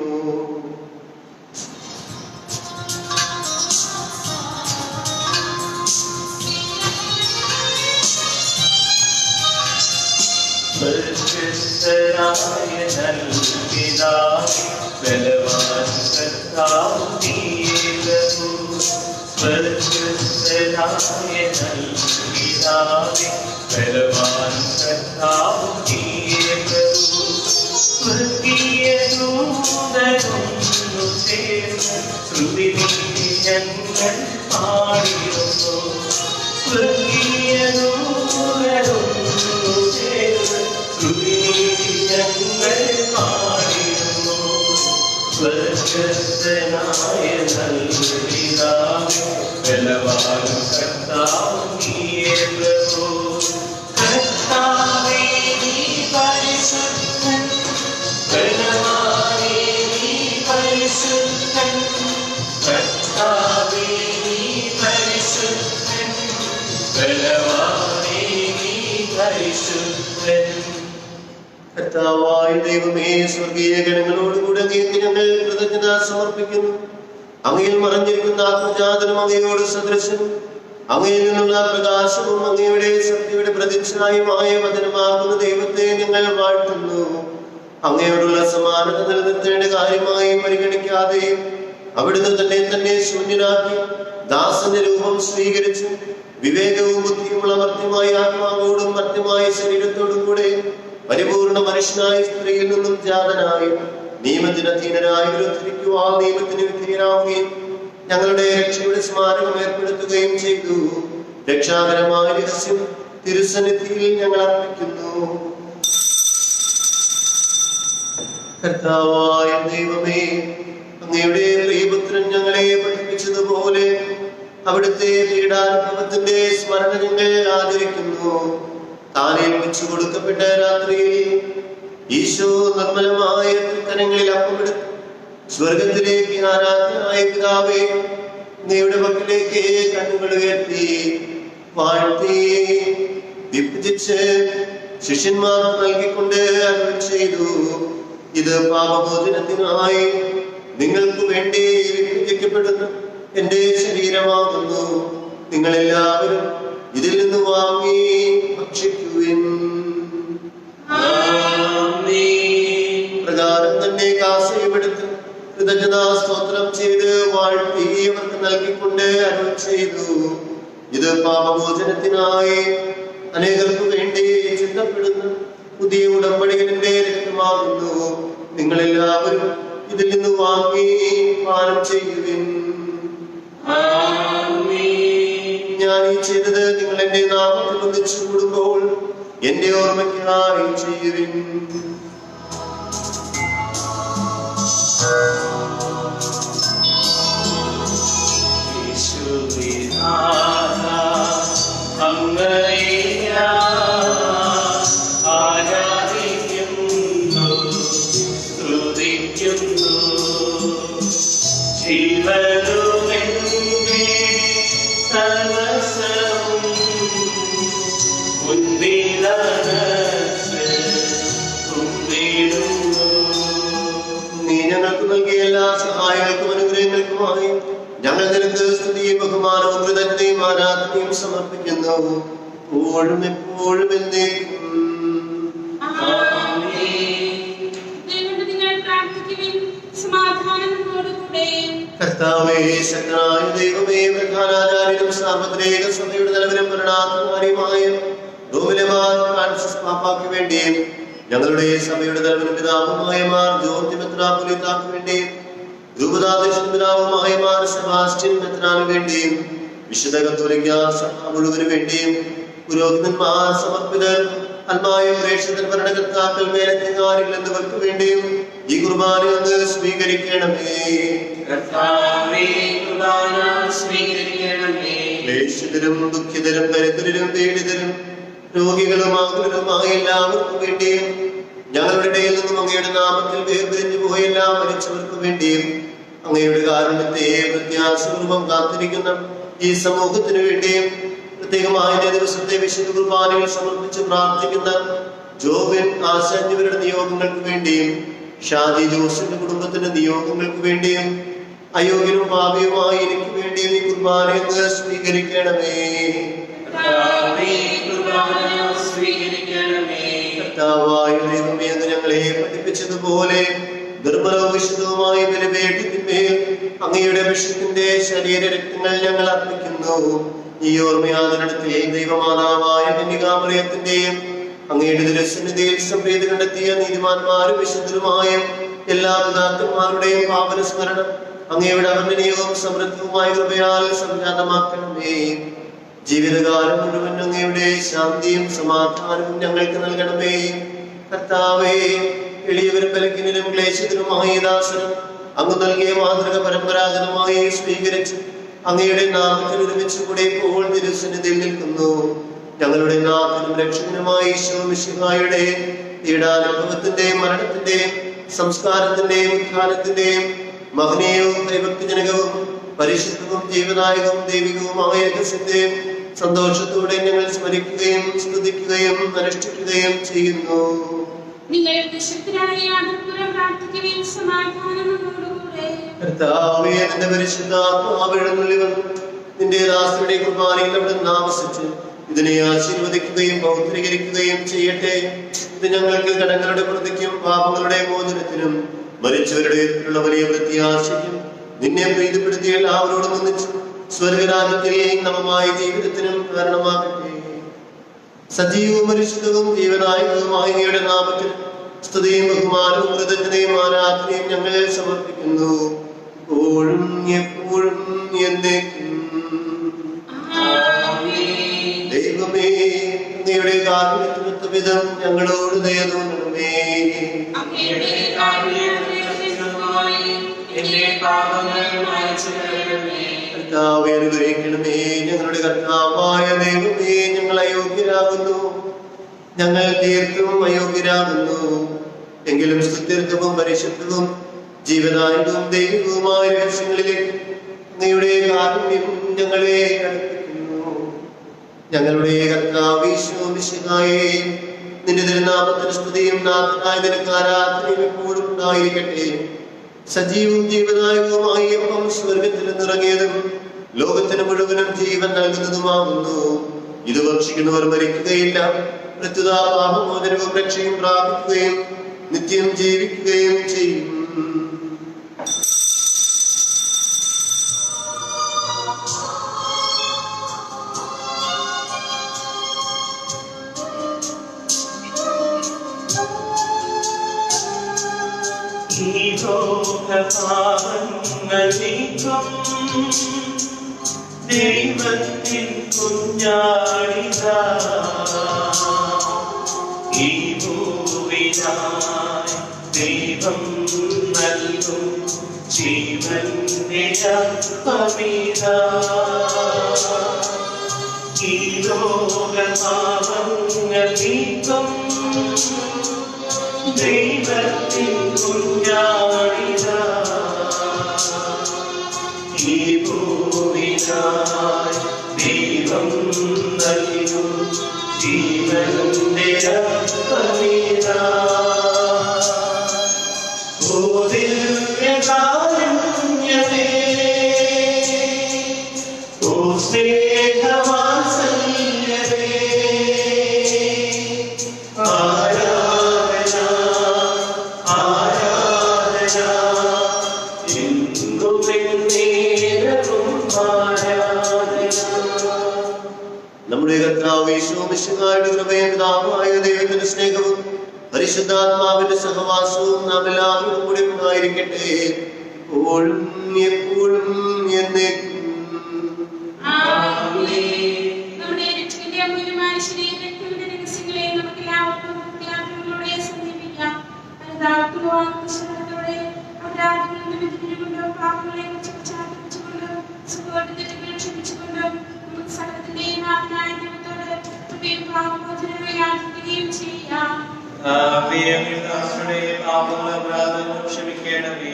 കർത്താവായ ദൈവമേ, സ്വർഗീയ ഗണങ്ങളോടുകൂടെ അങ്ങേക്ക് ഞങ്ങൾ കൃതജ്ഞത സമർപ്പിക്കുന്നു. അങ്ങയിൽ മറഞ്ഞിരിക്കുന്ന ആത്മജാതനും അങ്ങയോട് സദൃശനും അങ്ങയിൽ നിന്നുള്ള പ്രകാശവും അങ്ങയുടെ ശക്തിയുടെ പ്രതിച്ഛായമായ വചനമാകുന്ന ദൈവത്തെ ഞങ്ങൾ വാഴ്ത്തുന്നു. അങ്ങയോടുള്ള സമാനത നിലനിർത്തേണ്ട കാര്യമായി പരിഗണിക്കാതെയും അവിടുന്ന് തന്നെ ശൂന്യനാക്കി ദാസന്റെ രൂപം സ്വീകരിച്ച് വിവേകവും ബുദ്ധിയുമുള്ള മർത്യമായ ആത്മാവോടും മർത്യമായ ശരീരത്തോടും കൂടെ പരിപൂർണ മനുഷ്യനായ സ്ത്രീയിൽ നിന്നും ജാതനായി നിയമത്തിന് അധീനരായി വിരുദ്ധരിക്കുവാൻ നിയമത്തിന് വിധേയരാവുകയും ഞങ്ങളുടെ രക്ഷയുടെ സ്മാരകം ഏർപ്പെടുത്തുകയും ചെയ്തു. രക്ഷാകരമായ രഹസ്യം തിരുസന്നിധിയിൽ ഞങ്ങൾ അർപ്പിക്കുന്നു. കർത്താവായ ദൈവമേ, അങ്ങയുടെ പ്രിയപുത്രൻ ഞങ്ങളെ പഠിപ്പിച്ചതുപോലെ അവിടുത്തെ പീഡാനുഭവത്തിന്റെ സ്മരണ ഞങ്ങൾ ആചരിക്കുന്നു. താൻ ഏൽപ്പിച്ചു കൊടുക്കപ്പെട്ട രാത്രിയിൽ ഈശോ നിർമ്മലമായ കരങ്ങളിൽ അപ്പമെടുത്തു സ്വർഗത്തിലേക്ക് ആരാധനായ പിതാവേ, അങ്ങയുടെ പക്കലേക്ക് കണ്ണുകൾ ഉയർത്തി വാഴ്ത്തി വിഭജിച്ച് ശിഷ്യന്മാർക്ക് നൽകിക്കൊണ്ട് അരുൾ ചെയ്തു, ഇത് പാപമോചനത്തിനായി നിങ്ങൾക്ക് വേണ്ടി വിഭജിക്കപ്പെടുന്ന എന്റെ ശരീരമാകുന്നു. നിങ്ങളെല്ലാവരും ഇതിൽ നിന്ന് വാങ്ങി ഭക്ഷിക്കുവിൻ. പ്രകാരം തന്നെ കാസയുമെടുത്ത് കൃതജ്ഞതാ സ്തോത്രം ചെയ്ത് വാഴ്ത്തി അവർക്ക് നൽകിക്കൊണ്ട് അരുൾ ചെയ്തു, ഇത് പാപമോചനത്തിനായി അനേകർക്ക് വേണ്ടി ചിന്തപ്പെടുന്ന പുതിയ ഉടമ്പടിയുടെ രക്തമാകുന്നു. നിങ്ങളെല്ലാവരും ഇതിൽ നിന്ന് വാങ്ങി പാനം ചെയ്യുവിൻ. ഞാൻ ഈ ചെയ്തത് നിങ്ങൾ എന്റെ നാമത്തിൽ ഒന്നിച്ചു കൂടുമ്പോൾ എന്റെ ഓർമ്മയ്ക്കായി ചെയ്യുവിൻ. ദൈവമായി ഞങ്ങൾ നിനക്ക് സ്തുതിയും ബഹുമാനവും കൃതജ്ഞതയും ആരാധനയും സമർപ്പിക്കുന്നു. എപ്പോഴും എപ്പോഴും എന്നേക്കും. കർത്താവേ, ശക്തനായ ദൈവമേ, പ്രധാനാചാര്യനും സാർവത്രിക സഭയുടെ തലവനും ഭരണാധികാരിയുമായ റോമിലെ മാർ ഫ്രാൻസിസ് പാപ്പായ്ക്ക് വേണ്ടിയും ഞങ്ങളുടെ സഭയുടെ തലവനും പിതാവുമായ മാർ ജോർജ് മെത്രാപ്പൊലീത്താക്ക് വേണ്ടിയും രൂപതാധ്യക്ഷൻ പിതാവുമായ മാർ സെബാസ്റ്റ്യൻ മെത്രാന് വേണ്ടിയും വിശുദ്ധ കത്തോലിക്ക സഭ മുഴുവന് വേണ്ടിയും പുരോഹിതന്മാർ, സമർപ്പിതർ, അൽമായ പ്രേക്ഷിതർ, ഭരണകർത്താക്കൾ, മേലധികാരികൾ എന്നിവർക്ക് വേണ്ടിയും ഈ കുർബാന ഒന്ന് സ്വീകരിക്കണമേ. ക്ലേശിതരും ദുഃഖിതരും ദരിദ്രരും പീഡിതരും രോഗികളും ആകുലരുമായ എല്ലാവർക്കും വേണ്ടിയും ഞങ്ങളുടെ ഇടയിൽ നിന്നും അങ്ങയുടെ നാമത്തിൽ വേർപിരിഞ്ഞു പോയ എല്ലാ മരിച്ചവർക്കും വേണ്ടിയും അങ്ങയുടെ കാരുണ്യത്തെ പ്രത്യാശപൂർവം കാത്തിരിക്കുന്ന ഈ സമൂഹത്തിനു വേണ്ടിയും പ്രത്യേകമായ ദിവസത്തെ വിശുദ്ധ കുർബാനകൾ സമർപ്പിച്ച് പ്രാർത്ഥിക്കുന്ന ജോബിൻ, ആശ എന്നിവരുടെ നിയോഗങ്ങൾക്ക് വേണ്ടിയും ഷാജി ജോസിന്റെ കുടുംബത്തിന്റെ നിയോഗങ്ങൾക്ക് വേണ്ടിയും അയോഗ്യനും പാപിയുമായി എനിക്ക് വേണ്ടിയും ഈ കുർബാനയെ സ്വീകരിക്കണമേ. കർത്താവായ ദൈവമേ, അങ്ങ് ഞങ്ങളെ പഠിപ്പിച്ചതുപോലെ നിർമ്മലവും വിശുദ്ധവുമായ ബലിപീഠത്തിന്മേൽ അങ്ങയുടെ അഭിഷേകത്തിന്റെ ശരീര രക്തങ്ങൾ ഞങ്ങൾ അർപ്പിക്കുന്നു. ഈ ഓർമ്മയാദരണത്തിൽ ദൈവമാതാവായ കന്യകാമറിയത്തിന്റെയും അങ്ങയുടെ തിരുസന്നിധിയിൽ സംപ്രീതി കണ്ടെത്തിയ നീതിമാന്മാരും വിശുദ്ധരുമായ എല്ലാ പിതാക്കന്മാരുടെയും പാവന സ്മരണം അങ്ങയുടെ അവർണ്ണനീയവും സമൃദ്ധവുമായ കൃപയാൽ സംജാതമാക്കണമേ. ജീവിതകാലം മുഴുവൻ അങ്ങയുടെ ശാന്തിയും സമാധാനവും ഞങ്ങൾക്ക് നൽകണമേ. കർത്താവേ, എളിയവരും ബലഹീനരും ക്ലേശിതരുമായ ദാസനും അങ്ങ് നൽകിയ മാതൃക പരമ്പരാഗതമായി സ്വീകരിച്ച് അങ്ങയുടെ നാമത്തിൽ ഒരുമിച്ച് കൂടെ ഇപ്പോൾ തിരുസന്നിധിയിൽ നിൽക്കുന്നു. ഞങ്ങളുടെ നാഥനും രക്ഷകനുമായ ഈശോ മിശിഹായുടെ പീഡാനുഭവത്തിന്റെയും മരണത്തിന്റെയും സംസ്കാരത്തിന്റെയും ഉത്ഥാനത്തിന്റെയും മഹനീയവും ഭയഭക്തിജനകവും പരിശുദ്ധവും ജീവനായകവും ദൈവികവുമായ രഹസ്യത്തെ സന്തോഷത്തോടെ ഞങ്ങൾ സ്മരിക്കുകയും സ്തുതിക്കുകയും അനുഷ്ഠിക്കുകയും ചെയ്യുന്നു. കർത്താവേ, നിന്റെ പരിശുദ്ധാത്മാവ് എഴുന്നള്ളി വന്നു നിന്റെ ദാസരുടെ കുർബാനയിൽ അവിടെ താമസിച്ച് ഇതിനെ ആശീർവദിക്കുകയും പൗത്രീകരിക്കുകയും ചെയ്യട്ടെ. ഇത് ഞങ്ങൾക്ക് കടങ്ങളുടെ പ്രതിക്കും പാപങ്ങളുടെ മോചനത്തിനും മരിച്ചവരുടെ വലിയ പ്രത്യാശയ്ക്കും നിന്നെ പ്രീതിപ്പെടുത്തിയ എല്ലാവരോടും ഒന്നിച്ചു സ്വർഗരാജ്യത്തിൽ നവമായ ജീവിതത്തിനും കാരണമാകട്ടെ. സജീവവും പരിശുദ്ധവും ജീവനായകവുമായ അങ്ങയുടെ നാമത്തിൽ സ്തുതിയും ബഹുമാനവും കൃതജ്ഞതയും ആരാധനയും ഞങ്ങൾ സമർപ്പിക്കുന്നു. എപ്പോഴും എപ്പോഴും എന്നേക്കും. ദൈവമേ, അങ്ങയുടെ കാരുണ്യത്തിനൊത്ത വിധം ഞങ്ങളോട് ദയ തോന്നണമേ. കർത്താവേ, അനുഗ്രഹിക്കണമേ. ഞങ്ങളുടെ കർത്താവായ ദൈവമേ, ഞങ്ങൾ അയോഗ്യരാകുന്നു, ഞങ്ങൾ തീർത്തും അയോഗ്യരാകുന്നു. എങ്കിലും സ്തുത്യർത്ഥവും പരിശുദ്ധവും ജീവനായകവും ദൈവികവുമായ രഹസ്യങ്ങളിലേക്ക് അങ്ങയുടെ കാരുണ്യം ഞങ്ങളെ അടുപ്പിക്കുന്നു. ഞങ്ങളുടെ കർത്താവ് ഈശോ മിശിഹായേ, നിന്റെ തിരുനാമത്തിന് സ്തുതിയും നാഥനായ നിനക്ക് ആരാധനയും എപ്പോഴും ഉണ്ടായിരിക്കട്ടെ. സജീവവും ജീവനായകവുമായി അപ്പം സ്വർഗത്തിൽ നിന്നിറങ്ങിയതും ലോകത്തിന് മുഴുവനും ജീവൻ നൽകുന്നതുമാകുന്നു. ഇത് ഭക്ഷിക്കുന്നവർ മരിക്കുകയില്ല, പ്രത്യുത പാപമോചനവും രക്ഷയും പ്രാപിക്കുകയും നിത്യം ജീവിക്കുകയും ചെയ്യും. ദൈവത്തിൻ കുഞ്ഞാടിതാ ഈ ഭൂവിനായി ദൈവം നൽകും ജീവന്റെ അപ്പമിതാ. ഈ ലോകപാപങ്ങൾ നീക്കും ദൈവത്തിൻ കുഞ്ഞാടിതാ ഈ ഭൂമിനായി ദൈവം നൽകും ജീവന്റെ അപ്പമിതാ. ഓ ദിവ്യകാരുണ്യമേ, നമ്മുടെ കർത്താവ് യേശു മിശിഹായുടെ കൃപയും പിതാവായ ദൈവത്തിന്റെ സ്നേഹവും പരിശുദ്ധാത്മാവിന്റെ സഹവാസവും നാം എല്ലാവരോടും കൂടി ഉണ്ടായിരിക്കട്ടെ, എപ്പോഴും എപ്പോഴും എന്നേക്കും. നമ്മുടെ രക്ഷകന്റെ അമൂല്യമായ ശരീരത്തിന്റെ രഹസ്യങ്ങളെ നമുക്ക് എല്ലാവർക്കും ഭക്തിയാഗ്രഹങ്ങളോടെ സമീപിക്കാം. അനുതാപത്തോടെ അപരാധങ്ങളും വിധികൊണ്ടും പാപങ്ങളെ കുറിച്ച് പശ്ചാത്തപിച്ചുകൊണ്ടും സുഖോട്ടത്തിൽ ക്ഷമിച്ചുകൊണ്ടും നമുക്ക് സകലത്തിന്റെയും ആത്മായ ദൈവത്തോട് കൃപയും പാപമോചനവും യാചിക്കുകയും ചെയ്യാം. ക്ഷമിക്കണമേ.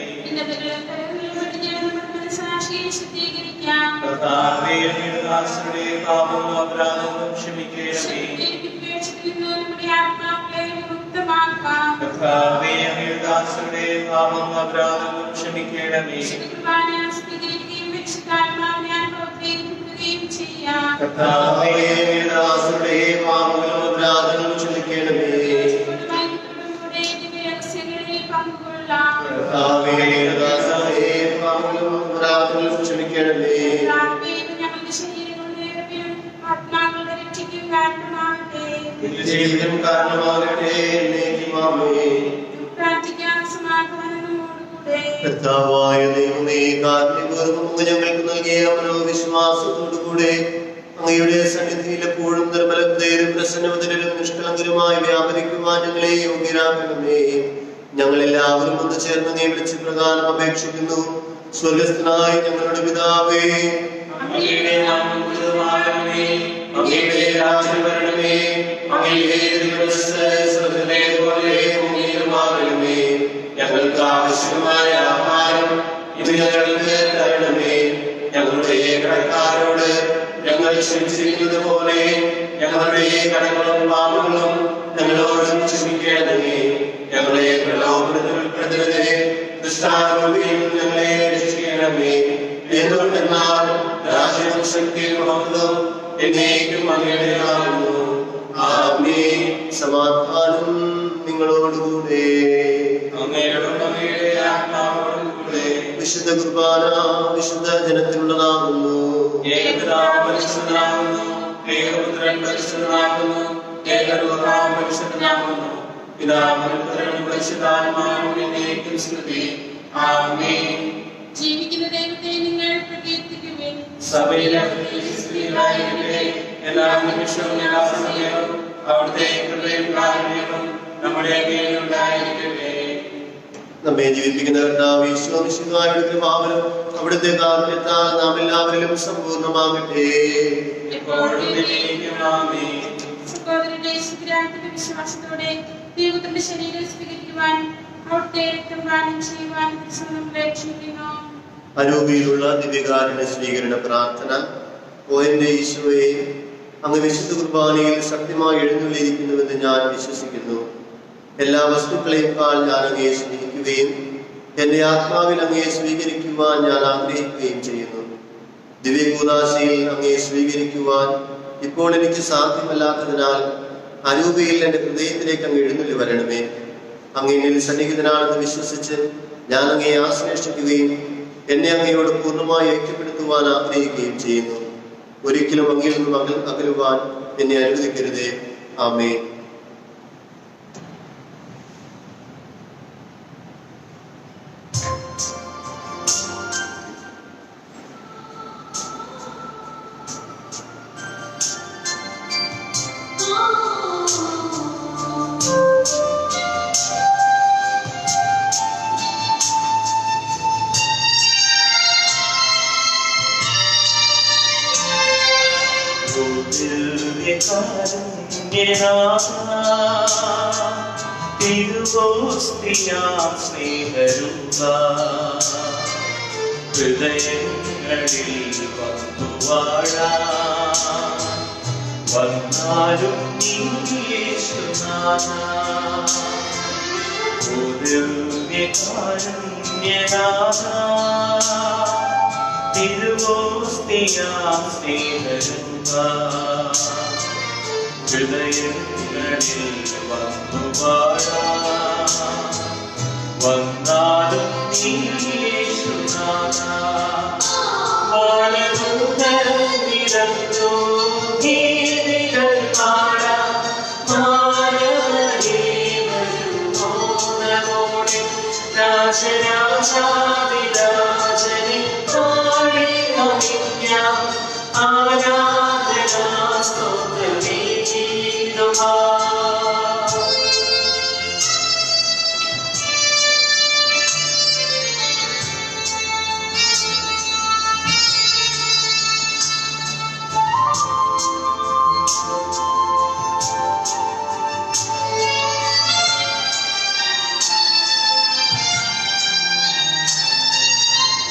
മനസ്സാക്ഷിയെ ശുദ്ധീകരിക്കാം. നമ്മുടെ ആത്മാക്കളെ വിമുക്തമാക്കാം. കുർബാന സ്വീകരിക്കുകയും രക്ഷിതാത്മാവിനെ അനുഭവത്തിലേക്കുകയും ചെയ്യാം. രഹസ്യങ്ങളിൽ പങ്കുകൊള്ളാം. ഞങ്ങളുടെ ശരീരങ്ങളുടെ ആത്മാക്കളുടെ രക്ഷയ്ക്കും കാരണമാകട്ടെ. പ്രാർത്ഥിക്കാൻ സമാധാനത്തോടുകൂടെ. കർത്താവായ ദൈവമേ, കാരുണ്യപൂർവ്വം ഞങ്ങൾക്ക് നൽകിയ മനോവിശ്വാസത്തോടുകൂടെ അങ്ങയുടെ സന്നിധിയിൽ എപ്പോഴും നിർമ്മലതയും പ്രസന്നവതരും നിഷ്കളങ്കരുമായി വ്യാപരിക്കുവാൻ ഞങ്ങളെ യോഗ്യരാക്കണമേ. ഞങ്ങളെല്ലാവരും ഒന്ന് ചേർന്ന് നീ വിളിച്ച് പ്രകാരം അപേക്ഷിക്കുന്നു. സ്വർഗസ്ഥനായ ഞങ്ങളുടെ പിതാവേ, അങ്ങയുടെ നാമം പൂജിതമാകണമേ. അങ്ങയുടെ രാജ്യം വരണമേ. അങ്ങയുടെ തിരുമനസ്സ് സ്വർഗ്ഗത്തിലെ പോലെ ഭൂമിയിലുമാകണമേ. ഞങ്ങൾക്ക് ആവശ്യമായ ആഹാരം ഇന്ന് ഞങ്ങൾക്ക് തരണമേ. ഞങ്ങളുടെ കടക്കാരോട് ഞങ്ങൾ ക്ഷമിച്ചിരിക്കുന്നത് പോലെ ഞങ്ങളുടെ കടങ്ങളും പാപങ്ങളും ഞങ്ങളോട് ക്ഷമിക്കണമേ. ഞങ്ങളെ പ്രലോഭനത്തിൽ ഉൾപ്പെടുത്തരുതേ, ദുഷ്ടാരൂപിയിൽ ഞങ്ങളെ രക്ഷിക്കണമേ. എന്തുകൊണ്ടെന്നാൽ രാജ്യവും ശക്തിയും മഹത്വവും എന്നേക്കും അങ്ങയുടേതാകുന്നു. ആമേൻ. സമാധാനം നിങ്ങളോടുകൂടെ. അങ്ങയോടും അങ്ങയുടെ ആത്മാവോടും കൂടെ. വിശുദ്ധ കുർബാന വിശുദ്ധ ജനത്തിനുള്ളതാകുന്നു. ഏകപിതാവ് പരിശുദ്ധനാകുന്നു, ഏകപുത്രൻ പരിശുദ്ധനാകുന്നു, ഏകരൂഹാവ് പരിശുദ്ധനാകുന്നു. പിതാവിനും പുത്രനും പരിശുദ്ധാത്മാവിനും എന്നേക്കും സ്തുതി. ആമേൻ. ജീവിക്കുന്ന ദൈവത്തെ നിങ്ങൾ പ്രകീർത്തിക്കുവിൻ. സഭയിലെ സ്ത്രീകളായിരിക്കട്ടെ, എല്ലാ നിമിഷവും എല്ലാ സമയവും അവിടുത്തെ കൃപയും കാരുണ്യവും നമ്മുടെ മേലുണ്ടായിരിക്കട്ടെ. നമ്മെ ജീവിപ്പിക്കുന്ന കർത്താവ് യേശു മിശിഹായുടെ കൃപാവരം അവിടുത്തെ കാരുണ്യത്താൽ നാം എല്ലാവരിലും സമ്പൂർണ്ണമാകട്ടെ. എപ്പോഴും എന്നേക്കും ആമേൻ. സഹോദരന്റെ ശുദ്ധിരാത്മക വിശ്വാസത്തോടെ ദൈവത്തിന്റെ ശരീരം സ്വീകരിക്കുവാൻ അവിടുത്തെ രക്തം പാനം ചെയ്യുവാൻ നമ്മളെ ക്ഷണിക്കുന്നു. അരൂപിയിലുള്ള ദിവ്യകാരുണ്യ സ്വീകരണ പ്രാർത്ഥന. ഓ എന്റെ ഈശോയെ, അങ്ങ് വിശുദ്ധ കുർബാനയിൽ ശക്തമായി എഴുന്നള്ളിയിരിക്കുന്നുവെന്ന് ഞാൻ വിശ്വസിക്കുന്നു. എല്ലാ വസ്തുക്കളെക്കാൾ ഞാൻ അങ്ങയെ സ്നേഹിക്കുകയും എന്റെ ആത്മാവിൽ അങ്ങയെ സ്വീകരിക്കുവാൻ ഞാൻ ആഗ്രഹിക്കുകയും ചെയ്യുന്നു. ദിവ്യകൂദാശയിൽ അങ്ങയെ സ്വീകരിക്കുവാൻ ഇപ്പോൾ എനിക്ക് സാധ്യമല്ലാത്തതിനാൽ അരൂപിയിൽ എന്റെ ഹൃദയത്തിലേക്ക് അങ്ങ് എഴുന്നള്ളി വരണമേ. അങ്ങ് എന്നിൽ സന്നിഹിതനാണെന്ന് വിശ്വസിച്ച് ഞാൻ അങ്ങയെ ആശ്ലേഷിക്കുകയും എന്നെ അങ്ങയോട് പൂർണ്ണമായി ഐക്യപ്പെടുത്തുവാൻ ആഗ്രഹിക്കുകയും ചെയ്യുന്നു. ഒരിക്കലും അങ്ങിൽ നിന്നും അകലുവാൻ എന്നെ അനുവദിക്കരുതേ. ആമേൻ. ഹൃദയങ്ങളിൽ വന്നാലും തിരുവോസ്തിയാം സ്നേഹരൂപ ഹൃദയങ്ങളിൽ വന്നാലും നീ യേശുനാഥ വാനദൂതർ നിര ശത്രു ഗീതികൾ പാടാം മാനവജീവനോടെ രാജരാജാവിരാജനെ പാടി നമിക്കാം ആരാധനാ സ്തോത്രഗീതമാ.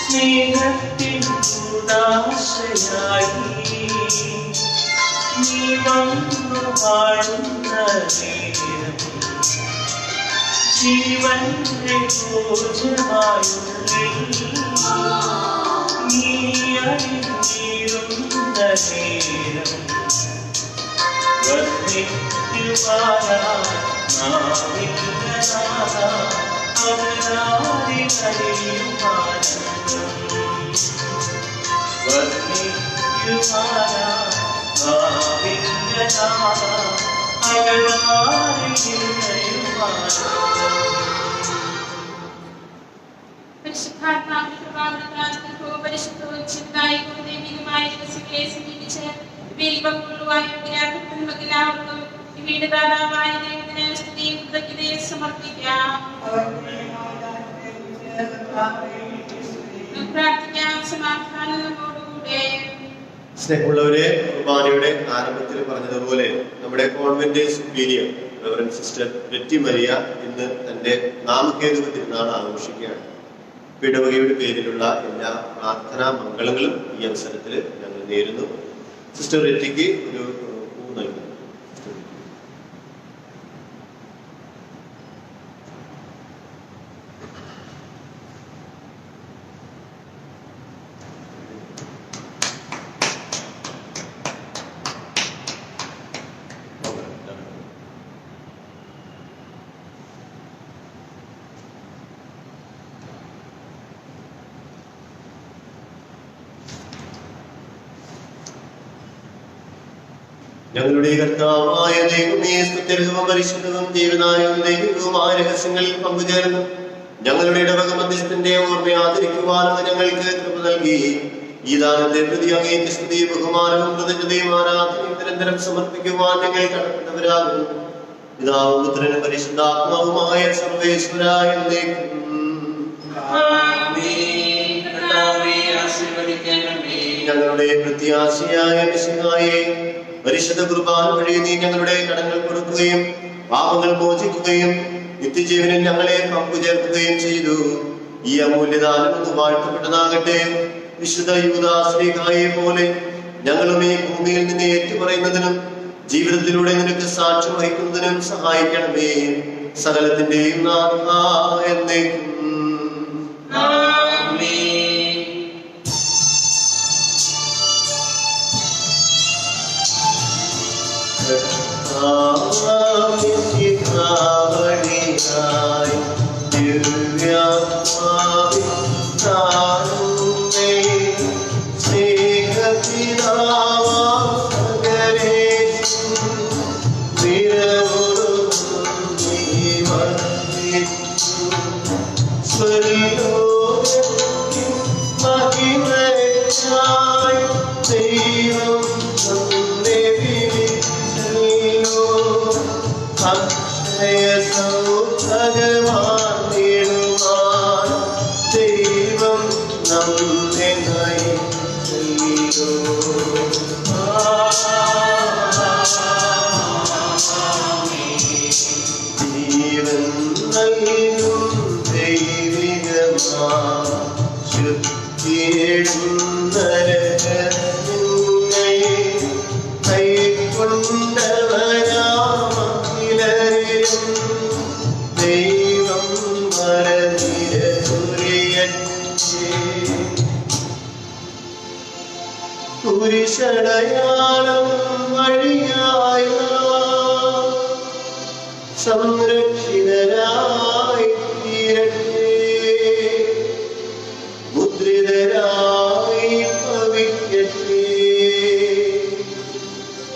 സ്നേഹത്തിൻ ഉദാശയായി നീ വന്നു വാഴുന്ന നേരം ജീവന്റെ ഊർജമായുള്ളിൽ നീ അണിഞ്ഞിരുന്ന നേരം വർദ്ധിക്കുവാനായി നാവികനാഥ പരിശുദ്ധാത്മാവിന്റെ പ്രഭാവത്താൽ പരിശുദ്ധവും ചിന്തായികവും ദൈവികമായ ദിവസങ്ങളെ സമീപിച്ച് ഇവയിൽ പങ്കുകൊള്ളുവാൻ യോഗ്യരാക്കപ്പെട്ട നമുക്കെല്ലാവർക്കും ഇവയുടെ ദാതാവായ ദൈവത്തിന് സ്തുതിയും കൃതജ്ഞതയും സമർപ്പിക്കാം. പ്രാർത്ഥിക്കാം. സമാധാനം നമ്മോടുകൂടെ. സ്നേഹമുള്ളവരെ, കുർബാനയുടെ ആരംഭത്തിൽ പറഞ്ഞതുപോലെ നമ്മുടെ convent superior reverend sister Betty Maria ഇന്ന് തന്റെ നാമകേതുക തിരുനാൾ ആഘോഷിക്കുകയാണ്. ഇടവകയുടെ പേരിലുള്ള എല്ലാ പ്രാർത്ഥനാ മംഗളങ്ങളും ഈ അവസരത്തിൽ ഞങ്ങൾ നേരുന്നു. സിസ്റ്റർ ബെറ്റിക്ക് ഒരു പൂ നൽകുന്നു. ഞങ്ങളുടെ കർത്താവായ ദൈവമേ, സ്തുത്യർഹവും പരിശുദ്ധവും ജീവനായവും ദൈവികവുമായ രഹസ്യങ്ങളിൽ പങ്കുചേർന്നു ഞങ്ങളുടെ ഇടവക മധ്യസ്ഥന്റെ ഓർമ്മ ആദരിക്കുവാനും ഞങ്ങൾക്ക് കൃപ നൽകി. ഈ ദാനത്തെ പ്രതി അങ്ങേക്ക് സ്തുതിയും ബഹുമാനവും കൃതജ്ഞതയും ആരാധനയും നിരന്തരം സമർപ്പിക്കുവാൻ ഞങ്ങൾ കടപ്പെട്ടവരാകുന്നു. പിതാവും പുത്രനും പരിശുദ്ധാത്മാവുമായ സർവേശ്വരായ ഞങ്ങളുടെ പ്രത്യാശയായ മിശിഹായേ, പരിശുദ്ധ കുർബാന വഴി നീ ഞങ്ങളുടെ കടങ്ങൾ കൊടുക്കുകയും പാപങ്ങൾ മോചിക്കുകയും നിത്യജീവനിൽ ഞങ്ങളെ പങ്കുചേർക്കുകയും ചെയ്തു. ഈ അമൂല്യദാനം ഒന്ന് വാഴ്ത്തപ്പെട്ടതാകട്ടെ. വിശുദ്ധ യൂദാശ്ലീഹായെ പോലെ ഞങ്ങളും ഈ ഭൂമിയിൽ നിന്ന് ഏറ്റുപറയുന്നതിനും ജീവിതത്തിലൂടെ നിനക്ക് സാക്ഷ്യം വഹിക്കുന്നതിനും സഹായിക്കണമേ. സകലത്തിന്റെയും നാഥ എന്നേക്കും.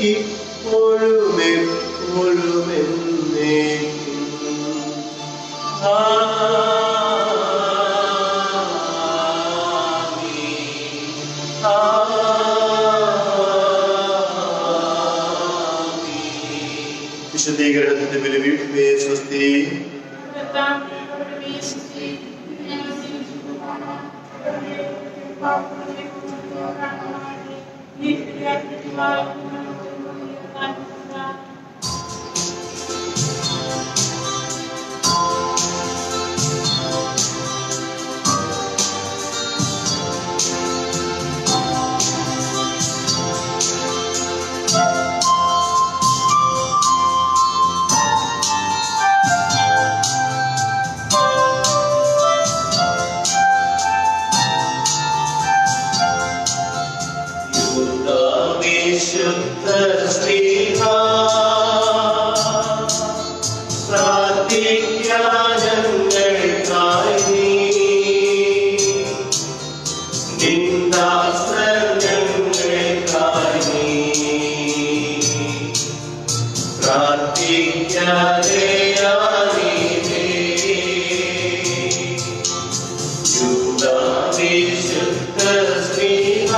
ഇപ്പോഴും എപ്പോഴും എന്നേക്കും. വിശുദ്ധീകരണത്തിന്റെ ബലിപീഠമേ സ്വസ്തി. വിശുദ്ധ ശ്രീഹ പ്രാർത്ഥിക്കാനങ്ങൾക്കായി നിന്ദാശ്രയങ്ങൾക്കായി പ്രാർത്ഥിക്കാതെ വിശുദ്ധ ശ്രീഹ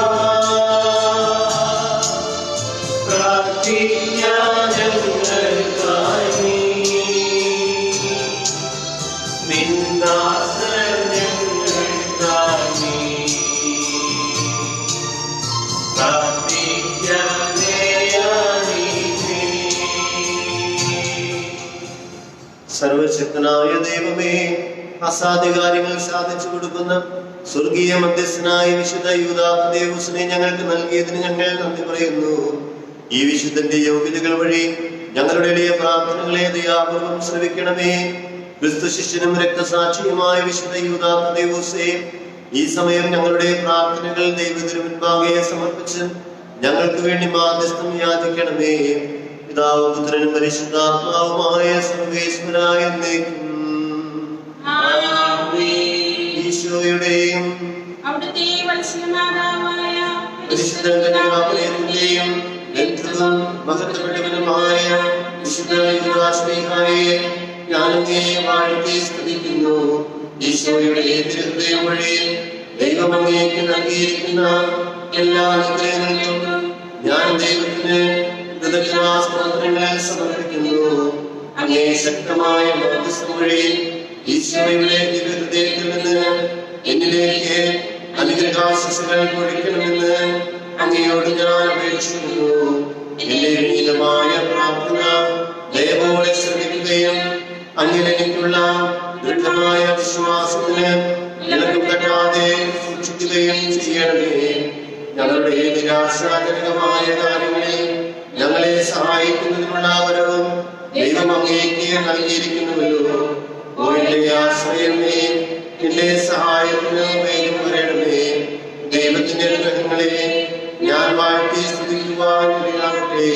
സർവശക്തനായ ദൈവമേ, അസാധ്യകാര്യങ്ങൾ സാധിച്ചു കൊടുക്കുന്ന സ്വർഗീയ മധ്യസ്ഥനായ വിശുദ്ധ യൂദാദേവസിനെ ഞങ്ങൾക്ക് നൽകിയതിന് ഞങ്ങൾ നന്ദി പറയുന്നു. ഈ വിശുദ്ധന്റെ യോഗ്യതകൾ വഴി ഞങ്ങളുടെ എളിയ പ്രാർത്ഥനകളെ ദയാപൂർവം ശ്രവിക്കണമേ. ക്രിസ്തു ശിഷ്യനും രക്തസാക്ഷിയുമായ വിശുദ്ധ യൂദാദേവസേ, ഈ സമയം ഞങ്ങളുടെ പ്രാർത്ഥനകൾ ദൈവത്തിനു മുൻപാകെ സമർപ്പിച്ച് ഞങ്ങൾക്ക് വേണ്ടി മാധ്യസ്ഥം യാചിക്കണമേ. പിതാവും പുത്രനും പരിശുദ്ധാത്മാവുമായ സർവേശ്വരായ എന്നേക്കും. ഈശോയുടെയും അവിടുത്തെ വത്സലമാതാവായ പരിശുദ്ധ കന്യകാമറിയത്തിന്റെയും ബന്ധുവും മഹത്വപ്പെട്ടവനുമായ വിശുദ്ധ യൂദാശ്ലീഹായെ ഞാൻ അങ്ങയെ വാഴ്ത്തി സ്തുതിക്കുന്നു. ഈശോയുടെ തിരുഹൃദയം വഴി ദൈവം അങ്ങേക്ക് നൽകിയിരിക്കുന്ന എല്ലാ അനുഗ്രഹങ്ങൾക്കും ഞാൻ ദൈവത്തിന് കൃതജ്ഞതാസ്തോത്രങ്ങൾ സമർപ്പിക്കുന്നു. അങ്ങേ ശക്തമായ മാധ്യസ്ഥം വഴി ഈശോയുടെ തിരുഹൃദയത്തിൽ നിന്ന് എന്നിലേക്ക് അനുഗ്രഹാശിസുകൾ കൊടുക്കണമെന്ന് അങ്ങയോട് ഞാൻ അപേക്ഷിക്കുന്നു. എന്റെ വിനീതമായ പ്രാർത്ഥന ദയവോടെ ശ്രമിക്കുകയും അങ്ങനെ എനിക്കുള്ള ദൃഢമായ വിശ്വാസത്തിന് ഇളക്കം തട്ടാതെ സൂക്ഷിക്കുകയും ചെയ്യണമേ. ഞങ്ങളുടെ നിരാശാജനകമായ കാര്യങ്ങളിൽ ഞങ്ങളെ സഹായിക്കുന്നതിനുള്ള വരവും ദൈവം അങ്ങേക്ക് നൽകിയിരിക്കുന്നുവല്ലോ. ഓ എന്റെ ആശ്രയമേ, എന്റെ സഹായത്തിന് വേഗം വരണമേ. ദൈവത്തിന്റെ അനുഗ്രഹങ്ങളെ ഞാൻ വാഴ്ത്തി സ്തുതിക്കുവാൻ ഇടയാകട്ടെ.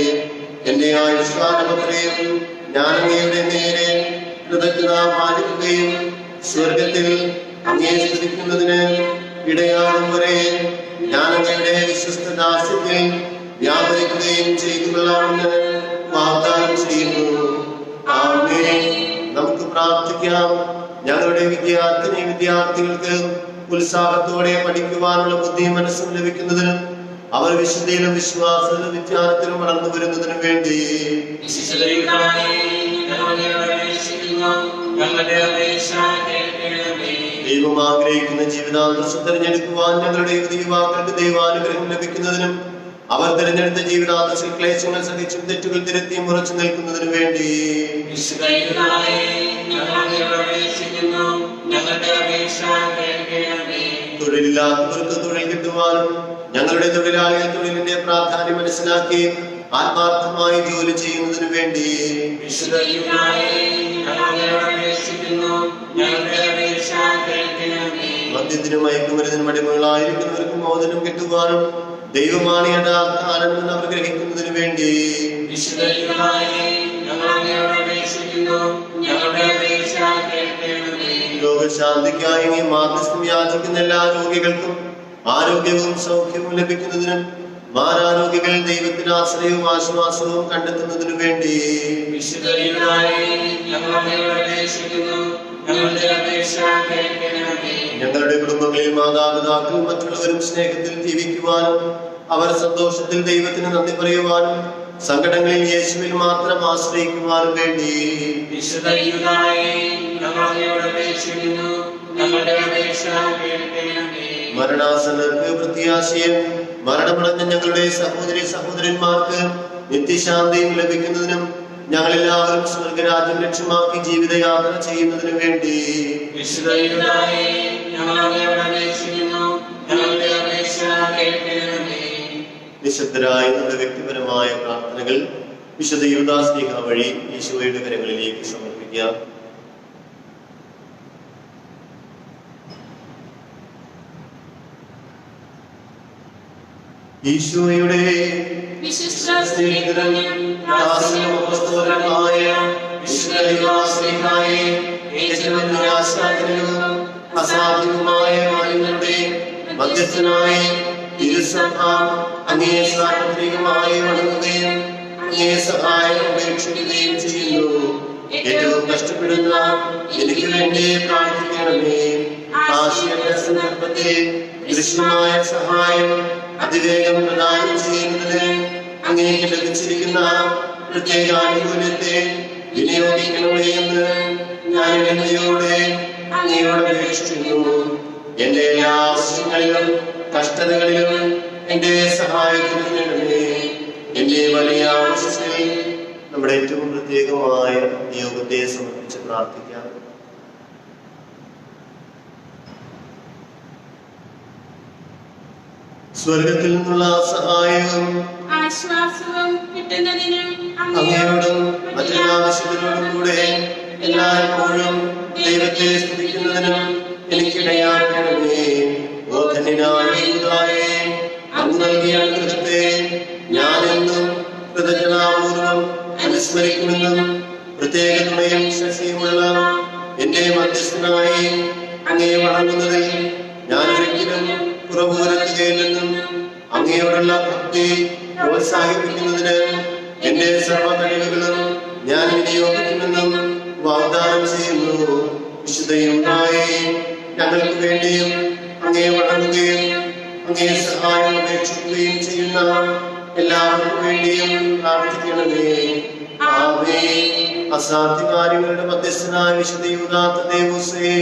എന്റെ ആയുഷ്കാലമത്രയും ഞാൻ അങ്ങയുടെ നേരെ കൃതജ്ഞത പാലിക്കുകയും സ്വർഗത്തിൽ അങ്ങേ സ്തുതിക്കുന്നതിന് ഇടയാകും വരെ ഞാൻ അങ്ങയുടെ വിശ്വസ്ത ദാസ്യത്തിൽ വ്യാപരിക്കുകയും ചെയ്തുകൊള്ളാമെന്ന് വാഗ്ദാനം ചെയ്യുന്നു. ആമേൻ. നമുക്ക് പ്രാർത്ഥിക്കാം. ഞങ്ങളുടെ വിദ്യാർത്ഥികൾക്ക് ഉത്സാഹത്തോടെ പഠിക്കുവാനുള്ള ബുദ്ധിയും മനസ്സും ലഭിക്കുന്നതിനും അവർ വിശുദ്ധിയിലും വിശ്വാസത്തിലും വിജ്ഞാനത്തിലും വളർന്നു വരുന്നതിനും വേണ്ടി ദൈവം ആഗ്രഹിക്കുന്ന ജീവിതാന്തസ്സം തിരഞ്ഞെടുക്കുവാൻ ഞങ്ങളുടെ യുവാക്കൾക്ക് ദൈവാനുഗ്രഹം ലഭിക്കുന്നതിനും അവർ തിരഞ്ഞെടുത്ത ജീവിതാന്തസ്സിൽ ക്ലേശങ്ങൾ സഹിച്ചും തെറ്റുകൾ തിരുത്തിയും ഉറച്ചു നിൽക്കുന്നതിനും വേണ്ടി തൊഴിലില്ലാത്തവർക്ക് തൊഴിൽ കിട്ടുവാനും ഞങ്ങളുടെ തൊഴിലാളികൾ തൊഴിലിന്റെ പ്രാധാന്യം മനസ്സിലാക്കി ആത്മാർത്ഥമായി ജോലി ചെയ്യുന്നതിനു വേണ്ടി മദ്യത്തിനും മയക്കുമരുന്നിനും അടിമകളായിരിക്കുന്നവർക്ക് മോചനം കിട്ടുവാനും ദൈവമാണ് യഥാർത്ഥ ആനന്ദം അവർ ഗ്രഹിക്കുന്നതിനു വേണ്ടി രോഗശാന്തിക്കായി മാധ്യസ്ഥം യാചിക്കുന്ന എല്ലാ രോഗികൾക്കും ആരോഗ്യവും സൗഖ്യവും ലഭിക്കുന്നതിനും മാരാരോഗ്യങ്ങൾ ദൈവത്തിന് ആശ്രയവും ആശ്വാസവും കണ്ടെത്തുന്നതിനു വേണ്ടി ഞങ്ങളുടെ കുടുംബങ്ങളിൽ മാതാപിതാക്കൾ മറ്റുള്ളവരും സ്നേഹത്തിൽ ജീവിക്കുവാനും അവർ സന്തോഷത്തിൽ ദൈവത്തിന് നന്ദി പറയുവാനും സങ്കടങ്ങളിൽ യേശുവിൽ മാത്രം ആശ്രയിക്കുവാനും വേണ്ടി മരണാസന്നർക്ക് പ്രത്യാശയും മരണമടഞ്ഞ ഞങ്ങളുടെ സഹോദരി സഹോദരന്മാർക്ക് നിത്യശാന്തിയും ലഭിക്കുന്നതിനും ഞങ്ങളെല്ലാവരും സ്വർഗരാജ്യം ലക്ഷ്യമാക്കി ജീവിതയാത്ര ചെയ്യുന്നതിനു വേണ്ടി നിശബ്ദരായ നമ്മുടെ വ്യക്തിപരമായ പ്രാർത്ഥനകൾ വിശുദ്ധ യൂദാശ്ലീഹ വഴി ഈശോയുടെ കരങ്ങളിലേക്ക് സമർപ്പിക്കാം. ഈശോയുടെ അസാധ്യവുമായ കാര്യങ്ങളുടെ മധ്യസ്ഥനായി തിരുസഭ അങ്ങേ സാർവത്രികമായി വണങ്ങുകയും അങ്ങേ സഹായം അപേക്ഷിക്കുകയും ചെയ്യുന്നു. ഏറ്റവും കഷ്ടപ്പെടുന്ന എനിക്ക് വേണ്ടി പ്രാർത്ഥിക്കണമേ. ആശയന്റെ സന്ദർഭത്തെ ദൃശ്യമായ സഹായം അതിവേഗം പ്രദാനം ചെയ്യുന്നതിന് അങ്ങേക്ക് ലഭിച്ചിരിക്കുന്ന പ്രത്യേക ആനുകൂല്യത്തെ വിനിയോഗിക്കണമേ എന്ന് ഞാൻ എളിമയോടെ അങ്ങയോട് അപേക്ഷിക്കുന്നു. എന്റെ എല്ലാ ആവശ്യങ്ങളിലും കഷ്ടതകളിലും എന്റെ സഹായത്തിന് വേണമേ. എന്റെ വലിയ ആവശ്യത്തിൽ നമ്മുടെ ഏറ്റവും പ്രത്യേകമായ നിയോഗത്തെ സമർപ്പിച്ച് പ്രാർത്ഥിക്കാം. സ്വർഗത്തിൽ നിന്നുള്ള സഹായവും ആശ്വാസവും കിട്ടുന്നതിനും അങ്ങയോടും മറ്റെല്ലാ ആവശ്യങ്ങളോടും കൂടെ എല്ലായ്പ്പോഴും ദൈവത്തെ സ്തുതിക്കുന്നതിനും എനിക്കിടയാക്കണമേ. ഓ ധന്യനായ യൂദായേ, അങ്ങ് നൽകിയ അനുഗ്രഹത്തെ ഞാനെന്നും കൃതജ്ഞതാപൂർവം അനുസ്മരിക്കുമെന്നും പ്രത്യേക തുണയും ശക്തിയുമുള്ള എന്റെ മധ്യസ്ഥനായി അങ്ങേ വണങ്ങുന്നതിൽ ഞാൻ ഒരിക്കലും കുറവ് വരുത്തുകയില്ലെന്നും അങ്ങയോടുള്ള ഭക്തി പ്രോത്സാഹിപ്പിക്കുന്നതിന് എന്റെ സർവ്വ കഴിവുകളും ഞാൻ വിനിയോഗിക്കുമെന്നും വാഗ്ദാനം ചെയ്യുന്നു. വിശുദ്ധ യൂദായേ, ഞങ്ങൾക്ക് വേണ്ടിയും അങ്ങേ വണങ്ങുകയും അങ്ങേ സഹായം അപേക്ഷിക്കുകയും ചെയ്യുന്ന എല്ലാവർക്കും വേണ്ടിയും പ്രാർത്ഥിക്കണമേ. ആമേൻ. അസാധ്യകാര്യങ്ങളുടെ മധ്യസ്ഥനായ വിശുദ്ധ യൂദാത്തദേവോസേ,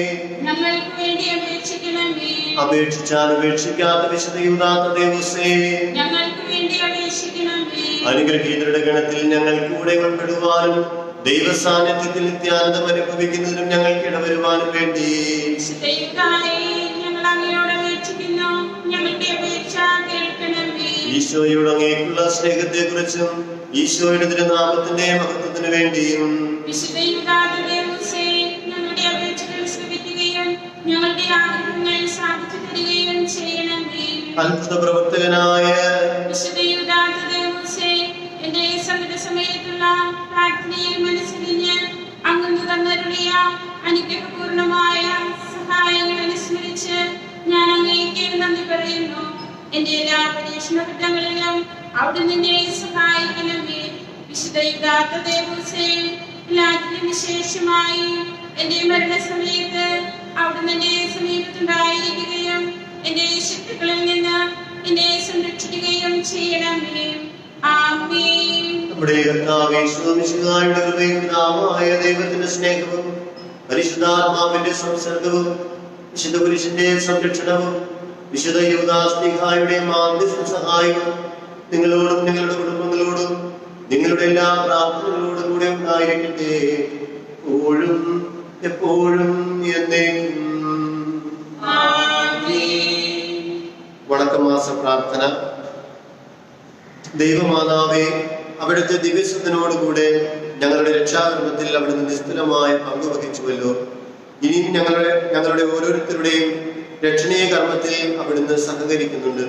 ഞങ്ങൾക്ക് വേണ്ടി അപേക്ഷിക്കണമേ. അപേക്ഷിച്ചാൽ ഉപേക്ഷിക്കാത്ത വിശുദ്ധ യൂദാത്തദേവോസേ, ഞങ്ങൾക്ക് വേണ്ടി അപേക്ഷിക്കണമേ. അനുഗ്രഹീതരുടെ ഗണത്തിൽ ഞങ്ങൾ കൂടെ ഉൾപ്പെടുവാനും ദൈവ സാന്നിധ്യത്തിൽ നിത്യാനന്ദം അനുഭവിക്കുന്നതിനും ഞങ്ങൾക്ക് ഇടവരുവാനും വേണ്ടി വിശുദ്ധയുതായേ, ഞങ്ങൾ അങ്ങയോട് അപേക്ഷിക്കുന്നു. ഞങ്ങളുടെ അപേക്ഷ കേൾക്കണമേ. ഈശോയോട് അങ്ങേക്കുള്ള സ്നേഹത്തെ കുറിച്ചും ഈശോയുടെ തിരുനാമത്തിന്റെ മഹത്വത്തിന് വേണ്ടിയും വിശുദ്ധയുതാദേവസേ, ഞങ്ങളുടെ അപേക്ഷകൾ ശ്രവിക്കുകയും ഞങ്ങളുടെ ആഗ്രഹങ്ങൾ സാധിച്ചു തരികയും ചെയ്യണമേ. അത്ഭുത പ്രവർത്തകനായ വിശുദ്ധയുതാദേവസേ, എന്റെ സങ്കട സമയത്തുള്ള പ്രാർത്ഥനയെ മനസ്സിലിഞ്ഞ് അങ്ങ് തന്നരുളിയ അനുഗ്രഹപൂർണമായ സഹായങ്ങൾ അനുസ്മരിച്ച് ഞാൻ അങ്ങേക്ക് നന്ദി പറയുന്നു. എന്റെ എല്ലാ പരീക്ഷണഘട്ടങ്ങളിലും അവിടുന്ന് എന്നെ സഹായിക്കണമേ. വിശുദ്ധയുതാദേവസേ, എല്ലാത്തിനും വിശേഷമായി എന്റെ മരണസമയത്ത് അവിടുന്ന് എന്റെ സമീപത്തുണ്ടായിരിക്കുകയും എന്റെ ശത്രുക്കളിൽ നിന്ന് എന്നെ സംരക്ഷിക്കുകയും ചെയ്യണമേ. ആമേൻ. നമ്മുടെ കർത്താവേ, ഈശോമിശിഹായുടെ കൃപയും പിതാവായ ദൈവത്തിന്റെ സ്നേഹവും പരിശുദ്ധാത്മാവിന്റെ സംസർഗവും വിശുദ്ധ പുരുഷന്റെ സംരക്ഷണവും വിശുദ്ധ യൂദാശ്ലീഹായുടെ മാധ്യസ്ഥ സഹായവും നിങ്ങളോടും നിങ്ങളുടെ കുടുംബങ്ങളോടും നിങ്ങളുടെ എല്ലാ പ്രാർത്ഥനകളോടും കൂടെ ഉണ്ടായിരിക്കട്ടെ, എപ്പോഴും എപ്പോഴും എന്നേക്കും. വണക്കമാസ പ്രാർത്ഥന. ദൈവമാതാവേ, അവിടുത്തെ ദിവ്യസ്വത്തിനോടുകൂടെ ഞങ്ങളുടെ രക്ഷാകർമ്മത്തിൽ അവിടുന്ന് നിസ്തുലമായ പങ്ക് വഹിച്ചുവല്ലോ. ഇനിയും ഞങ്ങളുടെ ഓരോരുത്തരുടെയും രക്ഷണീയ കർമ്മത്തിൽ അവിടുന്ന് സഹകരിക്കുന്നുണ്ട്.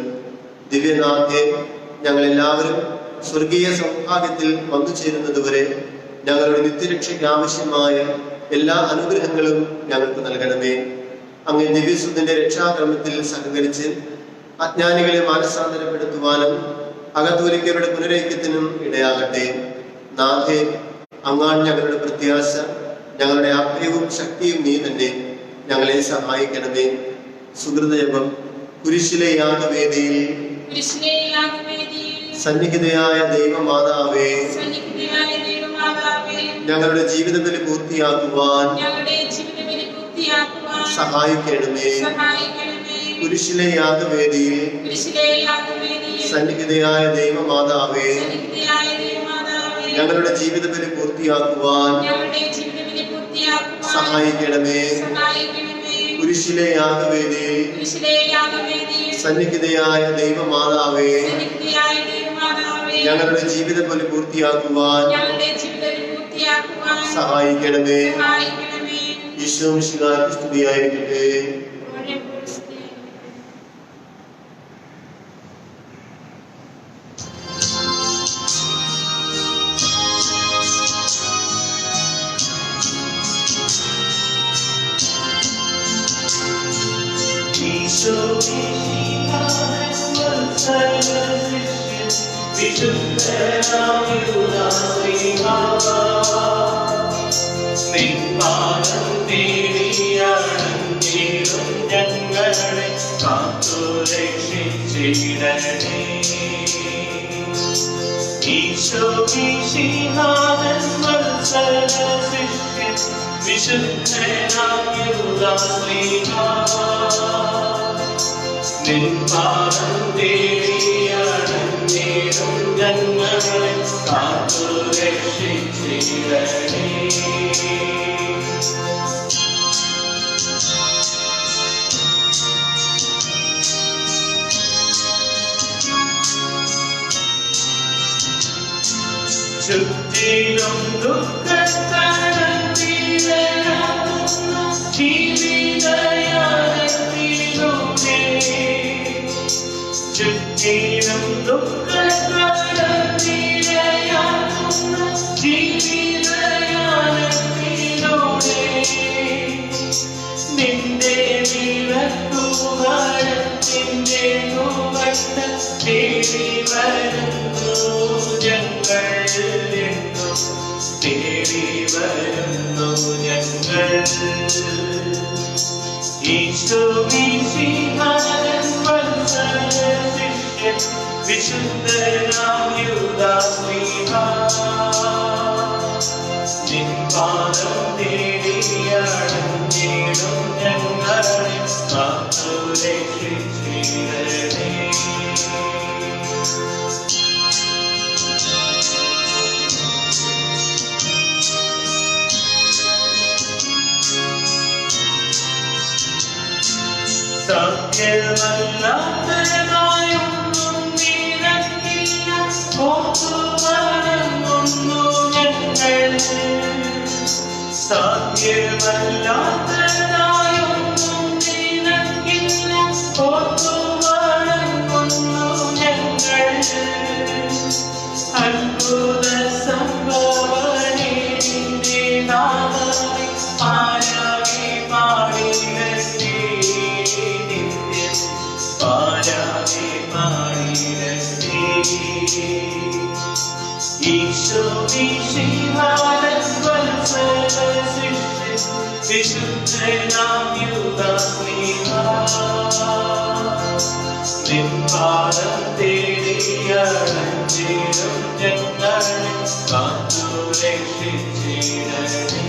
ദിവ്യനാഥേ, ഞങ്ങളെല്ലാവരും സ്വർഗീയ സൗഭാഗ്യത്തിൽ വന്നു ചേരുന്നതുവരെ ഞങ്ങളുടെ നിത്യരക്ഷയ്ക്ക് ആവശ്യമായ എല്ലാ അനുഗ്രഹങ്ങളും ഞങ്ങൾക്ക് നൽകണമേ. അങ്ങ് ദിവ്യസ്വത്തിന്റെ രക്ഷാകർമ്മത്തിൽ സഹകരിച്ച് അജ്ഞാനികളെ മാനസാന്തരപ്പെടുത്തുവാനും അകത്തോലിക്കരുടെ പുനരൈക്യത്തിനും ഇടയാകട്ടെ. നാഥേ, അങ്ങാണ് ഞങ്ങളുടെ പ്രത്യാശ, ഞങ്ങളുടെ ആഗ്രഹവും ശക്തിയും നീ തന്നെ. ഞങ്ങളെ സഹായിക്കണമേ. സുഹൃദയപം കുരിശിലെ യാഗവേദിയിൽ സന്നിഹിതയായ ദൈവമാതാവേ, ഞങ്ങളുടെ ജീവിതബലി പൂർത്തിയാക്കുവാൻ സഹായിക്കണമേ. കുരിശിലെ യാഗവേദിയിൽ സന്നിഹിതയായ ദൈവമാതാവേ, ഞങ്ങളുടെ ജീവിതബലി പൂർത്തിയാക്കുവാൻ സഹായിക്കണമേ. കുരിശിലെ യാഗവേദിയിൽ സന്നിഹിതയായ ദൈവമാതാവേ, ഞങ്ങളുടെ ജീവിതബലി പൂർത്തിയാക്കുവാൻ സഹായിക്കണമേ. ഈശോ മിശിഹായ്ക്ക് സ്തുതിയായിരിക്കട്ടെ. ഞങ്ങളെ കാത്തുരക്ഷിച്ചിടണേ. ഈശോ മിശിഹായൻ വത്സല ശിഷ്യൻ വിശുദ്ധനാം യൂദാശ്ലീഹാ, നിൻ പാദം തേടിയണഞ്ഞിടും ഞങ്ങളെ കാത്തുരക്ഷിച്ചിടണേ. ചുറ്റിലും ദുഃഖത്തടത്തിലാകുന്ന ജീവിതയാനത്തിലൂടെ, ചുറ്റിലും ദുഃഖത്തടത്തിലാകുന്ന ജീവിതയാനത്തിലൂടെ, നിന്റെ വിളക്കുമരത്തിന്റെ നുവട്ട തേടി വരുന്നു ഞങ്ങൾ, തേടി വരുന്നു ഞങ്ങൾ. ഈശോ മിശിഹായൻ വത്സല ശിഷ്യൻ വിശുദ്ധനാം യൂദാശ്ലീഹാ, നിൻ പാദം തേടിയണഞ്ഞിടും ഞങ്ങളെ കാത്തുരക്ഷിച്ചിടണേ. സത്യമല്ലാത്തതായൊന്നും നിനക്കില്ല, ഓർത്തുവണങ്ങുന്നു ഞങ്ങൾ. സത്യമല്ലാത്തതായൊന്നും നിനക്കില്ല, ഓർത്തുവണങ്ങുന്നു ഞങ്ങൾ. അത്ഭുത സംഭവനേ നിന്റെ നാമമേ പാരാകെ പാടിയിടട്ടെ, നിത്യം പാരാകെ പാടിയിടട്ടെ. ഈശോ മിശിഹായൻ വത്സല ശിഷ്യൻ വിശുദ്ധനാം യൂദാശ്ലീഹാ, നിൻ പാദം തേടിയണഞ്ഞിടും ഞങ്ങളെ കാത്തുരക്ഷിച്ചിടണേ.